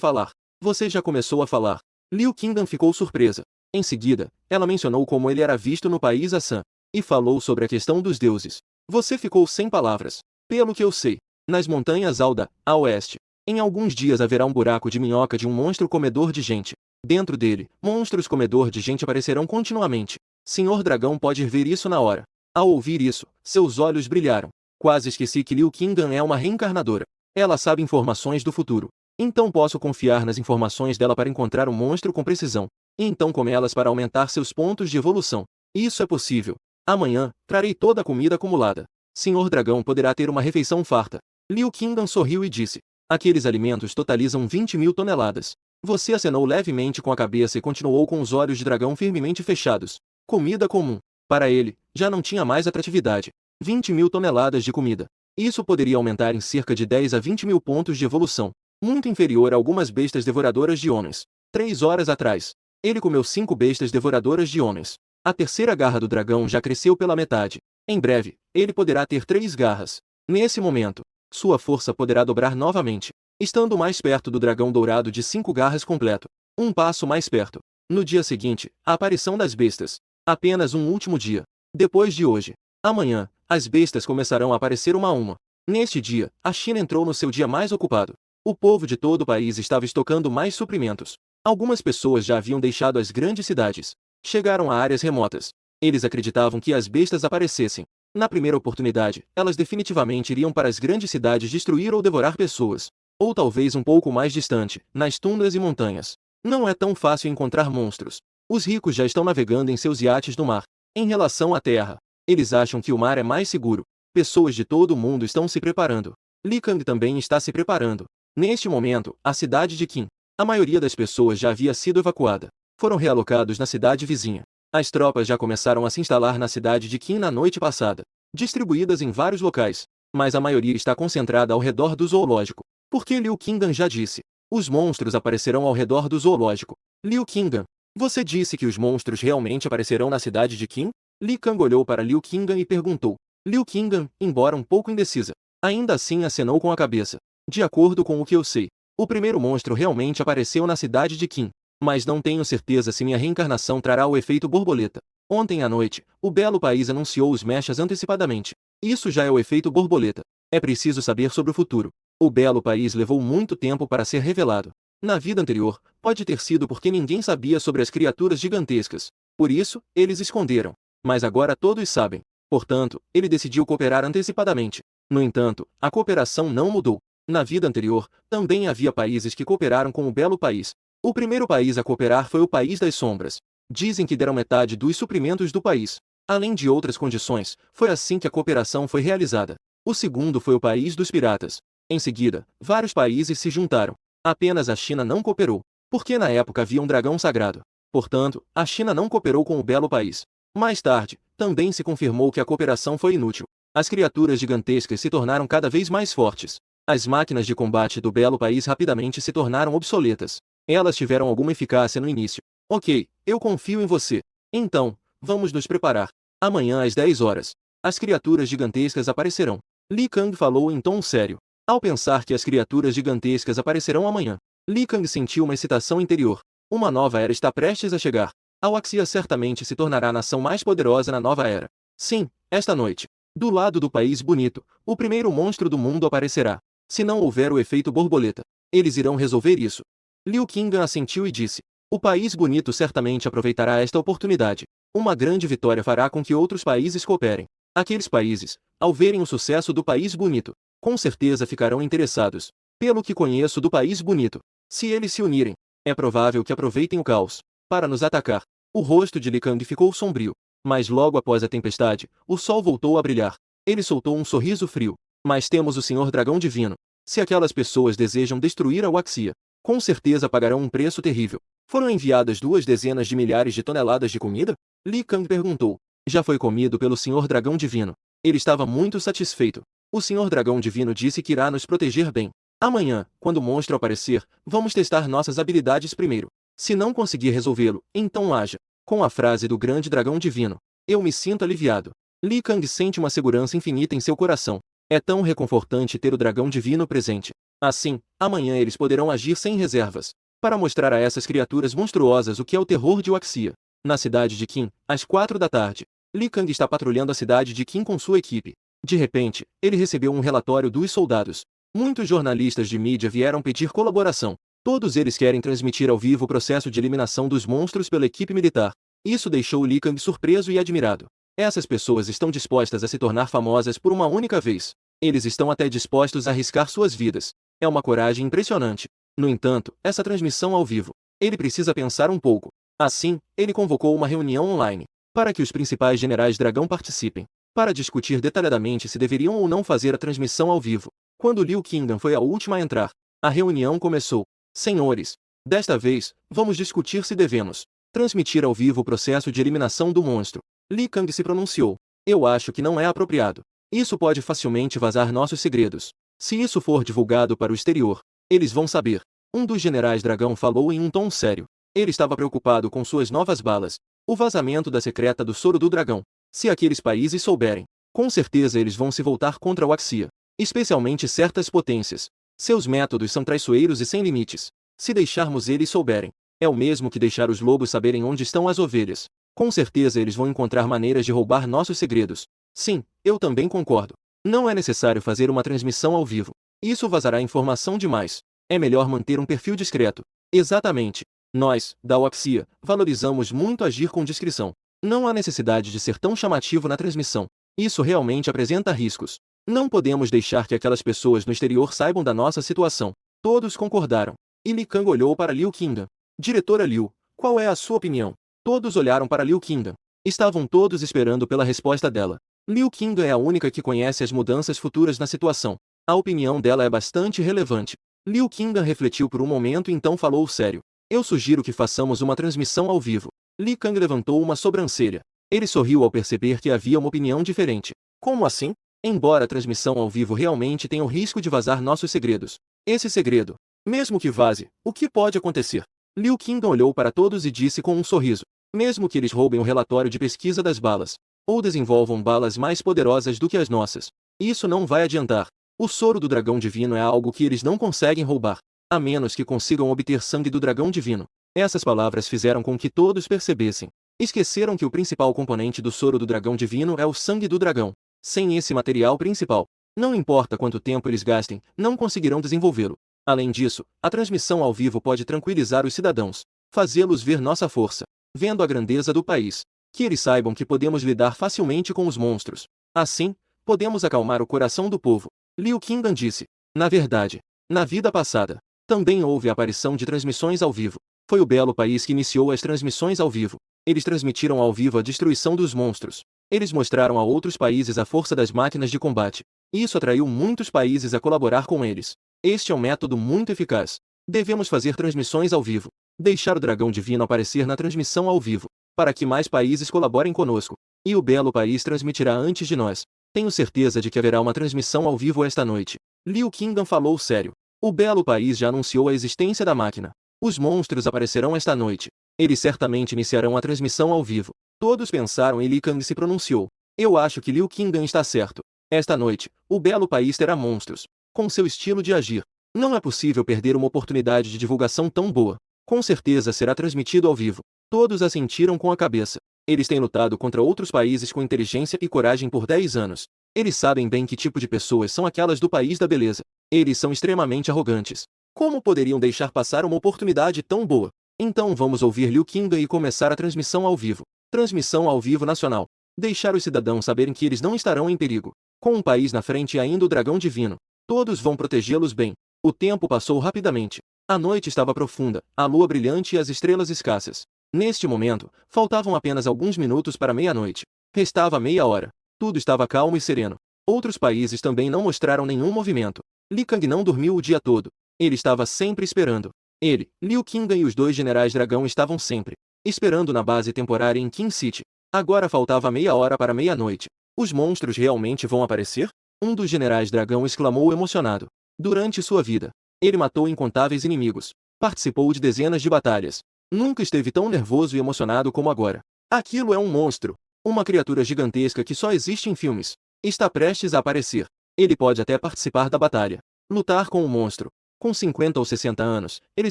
falar, você já começou a falar. Liu Qingdan ficou surpresa. Em seguida, ela mencionou como ele era visto no país Assam, e falou sobre a questão dos deuses. Você ficou sem palavras. Pelo que eu sei, nas montanhas Alda, a oeste, em alguns dias haverá um buraco de minhoca de um monstro comedor de gente. Dentro dele, monstros comedor de gente aparecerão continuamente. Senhor Dragão pode ver isso na hora. Ao ouvir isso, seus olhos brilharam. Quase esqueci que Liu Qingdan é uma reencarnadora. Ela sabe informações do futuro. Então posso confiar nas informações dela para encontrar o monstro com precisão. E então comê-las para aumentar seus pontos de evolução. Isso é possível. Amanhã, trarei toda a comida acumulada. Senhor Dragão poderá ter uma refeição farta. Liu Qingdan sorriu e disse. Aqueles alimentos totalizam 20.000 toneladas. Você acenou levemente com a cabeça e continuou com os olhos de dragão firmemente fechados. Comida comum. Para ele, já não tinha mais atratividade. 20.000 toneladas de comida. Isso poderia aumentar em cerca de 10 a 20.000 pontos de evolução. Muito inferior a algumas bestas devoradoras de homens. 3 horas atrás, ele comeu 5 bestas devoradoras de homens. A terceira garra do dragão já cresceu pela metade. Em breve, ele poderá ter 3 garras. Nesse momento, sua força poderá dobrar novamente, estando mais perto do dragão dourado de 5 garras completo. Um passo mais perto. No dia seguinte, a aparição das bestas. Apenas um último dia. Depois de hoje. Amanhã, as bestas começarão a aparecer uma a uma. Neste dia, a China entrou no seu dia mais ocupado. O povo de todo o país estava estocando mais suprimentos. Algumas pessoas já haviam deixado as grandes cidades. Chegaram a áreas remotas. Eles acreditavam que as bestas aparecessem. Na primeira oportunidade, elas definitivamente iriam para as grandes cidades destruir ou devorar pessoas. Ou talvez um pouco mais distante, nas tundras e montanhas. Não é tão fácil encontrar monstros. Os ricos já estão navegando em seus iates no mar. Em relação à terra, eles acham que o mar é mais seguro. Pessoas de todo o mundo estão se preparando. Li Kang também está se preparando. Neste momento, a cidade de Qin. A maioria das pessoas já havia sido evacuada. Foram realocados na cidade vizinha. As tropas já começaram a se instalar na cidade de Qin na noite passada, distribuídas em vários locais, mas a maioria está concentrada ao redor do zoológico. Porque Liu Qingdan já disse, os monstros aparecerão ao redor do zoológico. Liu Qingdan, você disse que os monstros realmente aparecerão na cidade de Qin? Li Kang olhou para Liu Qingdan e perguntou. Liu Qingdan, embora um pouco indecisa, ainda assim acenou com a cabeça. De acordo com o que eu sei, o primeiro monstro realmente apareceu na cidade de Qin. Mas não tenho certeza se minha reencarnação trará o efeito borboleta. Ontem à noite, o belo país anunciou os mechas antecipadamente. Isso já é o efeito borboleta. É preciso saber sobre o futuro. O belo país levou muito tempo para ser revelado. Na vida anterior, pode ter sido porque ninguém sabia sobre as criaturas gigantescas. Por isso, eles esconderam. Mas agora todos sabem. Portanto, ele decidiu cooperar antecipadamente. No entanto, a cooperação não mudou. Na vida anterior, também havia países que cooperaram com o belo país. O primeiro país a cooperar foi o País das Sombras. Dizem que deram metade dos suprimentos do país. Além de outras condições, foi assim que a cooperação foi realizada. O segundo foi o País dos Piratas. Em seguida, vários países se juntaram. Apenas a China não cooperou, porque na época havia um dragão sagrado. Portanto, a China não cooperou com o belo país. Mais tarde, também se confirmou que a cooperação foi inútil. As criaturas gigantescas se tornaram cada vez mais fortes. As máquinas de combate do belo país rapidamente se tornaram obsoletas. Elas tiveram alguma eficácia no início. Ok, eu confio em você. Então, vamos nos preparar. Amanhã às 10 horas, as criaturas gigantescas aparecerão. Li Kang falou em tom sério. Ao pensar que as criaturas gigantescas aparecerão amanhã, Li Kang sentiu uma excitação interior. Uma nova era está prestes a chegar. A Waxia certamente se tornará a nação mais poderosa na nova era. Sim, esta noite. Do lado do país bonito, o primeiro monstro do mundo aparecerá. Se não houver o efeito borboleta, Eles irão resolver isso. Liu Qingdan assentiu e disse: o país bonito certamente aproveitará esta oportunidade. Uma grande vitória fará com que outros países cooperem. Aqueles países, ao verem o sucesso do país bonito, com certeza ficarão interessados. Pelo que conheço do país bonito, se eles se unirem, é provável que aproveitem o caos para nos atacar. O rosto de Li Kang ficou sombrio, mas logo após a tempestade, o sol voltou a brilhar. Ele soltou um sorriso frio. Mas temos o Senhor Dragão Divino. Se aquelas pessoas desejam destruir a Huaxia, com certeza pagarão um preço terrível. Foram enviadas 2 dezenas de milhares de toneladas de comida? Li Kang perguntou. Já foi comido pelo Senhor Dragão Divino. Ele estava muito satisfeito. O Senhor Dragão Divino disse que irá nos proteger bem. Amanhã, quando o monstro aparecer, vamos testar nossas habilidades primeiro. Se não conseguir resolvê-lo, então haja. Com a frase do grande dragão divino, eu me sinto aliviado. Li Kang sente uma segurança infinita em seu coração. É tão reconfortante ter o dragão divino presente. Assim, amanhã eles poderão agir sem reservas, para mostrar a essas criaturas monstruosas o que é o terror de Huaxia. Na cidade de Qin, às 4 da tarde, Li Kang está patrulhando a cidade de Qin com sua equipe. De repente, ele recebeu um relatório dos soldados. Muitos jornalistas de mídia vieram pedir colaboração. Todos eles querem transmitir ao vivo o processo de eliminação dos monstros pela equipe militar. Isso deixou Li Kang surpreso e admirado. Essas pessoas estão dispostas a se tornar famosas por uma única vez. Eles estão até dispostos a arriscar suas vidas. É uma coragem impressionante. No entanto, essa transmissão ao vivo, ele precisa pensar um pouco. Assim, ele convocou uma reunião online, para que os principais generais dragão participem, para discutir detalhadamente se deveriam ou não fazer a transmissão ao vivo. Quando Liu Qingdan foi a última a entrar, a reunião começou. Senhores, desta vez, vamos discutir se devemos transmitir ao vivo o processo de eliminação do monstro. Li Kang se pronunciou. Eu acho que não é apropriado. Isso pode facilmente vazar nossos segredos. Se isso for divulgado para o exterior, eles vão saber. Um dos generais dragão falou em um tom sério. Ele estava preocupado com suas novas balas. O vazamento da secreta do soro do dragão. Se aqueles países souberem, com certeza eles vão se voltar contra o Huaxia. Especialmente certas potências. Seus métodos são traiçoeiros e sem limites. Se deixarmos eles souberem, é o mesmo que deixar os lobos saberem onde estão as ovelhas. Com certeza eles vão encontrar maneiras de roubar nossos segredos. Sim, eu também concordo. Não é necessário fazer uma transmissão ao vivo. Isso vazará informação demais. É melhor manter um perfil discreto. Exatamente. Nós, da Huaxia, valorizamos muito agir com discrição. Não há necessidade de ser tão chamativo na transmissão. Isso realmente apresenta riscos. Não podemos deixar que aquelas pessoas no exterior saibam da nossa situação. Todos concordaram. E Li Kang olhou para Liu Qingdan. Diretora Liu, qual é a sua opinião? Todos olharam para Liu Qingdan. Estavam todos esperando pela resposta dela. Liu Qingdan é a única que conhece as mudanças futuras na situação. A opinião dela é bastante relevante. Liu Qingdan refletiu por um momento e então falou sério. Eu sugiro que façamos uma transmissão ao vivo. Li Kang levantou uma sobrancelha. Ele sorriu ao perceber que havia uma opinião diferente. Como assim? Embora a transmissão ao vivo realmente tenha o risco de vazar nossos segredos. Esse segredo, mesmo que vaze, o que pode acontecer? Liu Qingdan olhou para todos e disse com um sorriso. Mesmo que eles roubem o relatório de pesquisa das balas, ou desenvolvam balas mais poderosas do que as nossas, isso não vai adiantar. O soro do dragão divino é algo que eles não conseguem roubar, a menos que consigam obter sangue do dragão divino. Essas palavras fizeram com que todos percebessem. Esqueceram que o principal componente do soro do dragão divino é o sangue do dragão. Sem esse material principal, não importa quanto tempo eles gastem, não conseguirão desenvolvê-lo. Além disso, a transmissão ao vivo pode tranquilizar os cidadãos, fazê-los ver nossa força, vendo a grandeza do país, que eles saibam que podemos lidar facilmente com os monstros. Assim, podemos acalmar o coração do povo. Liu Qingdan disse. Na verdade, na vida passada, também houve a aparição de transmissões ao vivo. Foi o belo país que iniciou as transmissões ao vivo. Eles transmitiram ao vivo a destruição dos monstros. Eles mostraram a outros países a força das máquinas de combate. Isso atraiu muitos países a colaborar com eles. Este é um método muito eficaz. Devemos fazer transmissões ao vivo. Deixar o dragão divino aparecer na transmissão ao vivo, para que mais países colaborem conosco. E o belo país transmitirá antes de nós. Tenho certeza de que haverá uma transmissão ao vivo esta noite. Liu Qingdan falou sério. O belo país já anunciou a existência da máquina. Os monstros aparecerão esta noite. Eles certamente iniciarão a transmissão ao vivo. Todos pensaram e Li Kang se pronunciou. Eu acho que Liu Qingdan está certo. Esta noite, o belo país terá monstros. Com seu estilo de agir, não é possível perder uma oportunidade de divulgação tão boa. Com certeza será transmitido ao vivo. Todos assentiram com a cabeça. Eles têm lutado contra outros países com inteligência e coragem por 10 anos. Eles sabem bem que tipo de pessoas são aquelas do país da beleza. Eles são extremamente arrogantes. Como poderiam deixar passar uma oportunidade tão boa? Então vamos ouvir Liu Qinga e começar a transmissão ao vivo. Transmissão ao vivo nacional. Deixar os cidadãos saberem que eles não estarão em perigo. Com um país na frente e ainda o dragão divino. Todos vão protegê-los bem. O tempo passou rapidamente. A noite estava profunda, a lua brilhante e as estrelas escassas. Neste momento, faltavam apenas alguns minutos para meia-noite. Restava meia hora. Tudo estava calmo e sereno. Outros países também não mostraram nenhum movimento. Li Kang não dormiu o dia todo. Ele estava sempre esperando. Ele, Liu Qinga e os dois generais dragão estavam sempre esperando na base temporária em Qin City. Agora faltava meia hora para meia-noite. Os monstros realmente vão aparecer? Um dos generais dragão exclamou emocionado. Durante sua vida, ele matou incontáveis inimigos. Participou de dezenas de batalhas. Nunca esteve tão nervoso e emocionado como agora. Aquilo é um monstro. Uma criatura gigantesca que só existe em filmes. Está prestes a aparecer. Ele pode até participar da batalha. Lutar com o monstro. Com 50 ou 60 anos, ele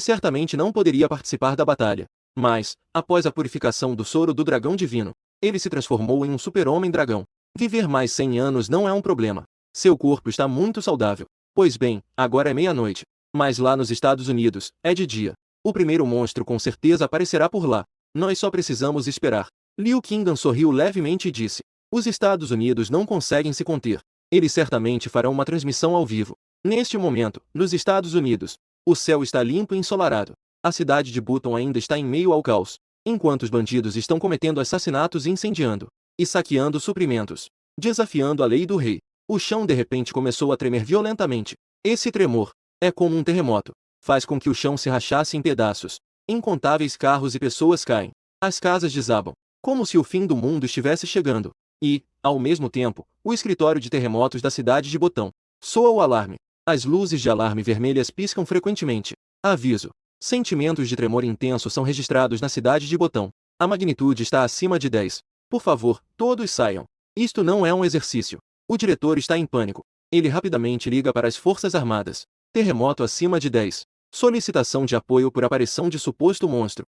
certamente não poderia participar da batalha. Mas, após a purificação do soro do dragão divino, ele se transformou em um super-homem dragão. Viver mais 100 anos não é um problema. Seu corpo está muito saudável. Pois bem, agora é meia-noite. Mas lá nos Estados Unidos, é de dia. O primeiro monstro com certeza aparecerá por lá. Nós só precisamos esperar. Liu Qinga sorriu levemente e disse: os Estados Unidos não conseguem se conter. Eles certamente farão uma transmissão ao vivo. Neste momento, nos Estados Unidos, o céu está limpo e ensolarado. A cidade de Button ainda está em meio ao caos, enquanto os bandidos estão cometendo assassinatos e incendiando, e saqueando suprimentos, desafiando a lei do rei. O chão de repente começou a tremer violentamente. Esse tremor é como um terremoto. Faz com que o chão se rachasse em pedaços. Incontáveis carros e pessoas caem. As casas desabam, como se o fim do mundo estivesse chegando. E, ao mesmo tempo, o escritório de terremotos da cidade de Botão soa o alarme. As luzes de alarme vermelhas piscam frequentemente. Aviso. Sentimentos de tremor intenso são registrados na cidade de Botão. A magnitude está acima de 10. Por favor, todos saiam. Isto não é um exercício. O diretor está em pânico. Ele rapidamente liga para as Forças Armadas. Terremoto acima de 10. Solicitação de apoio por aparição de suposto monstro.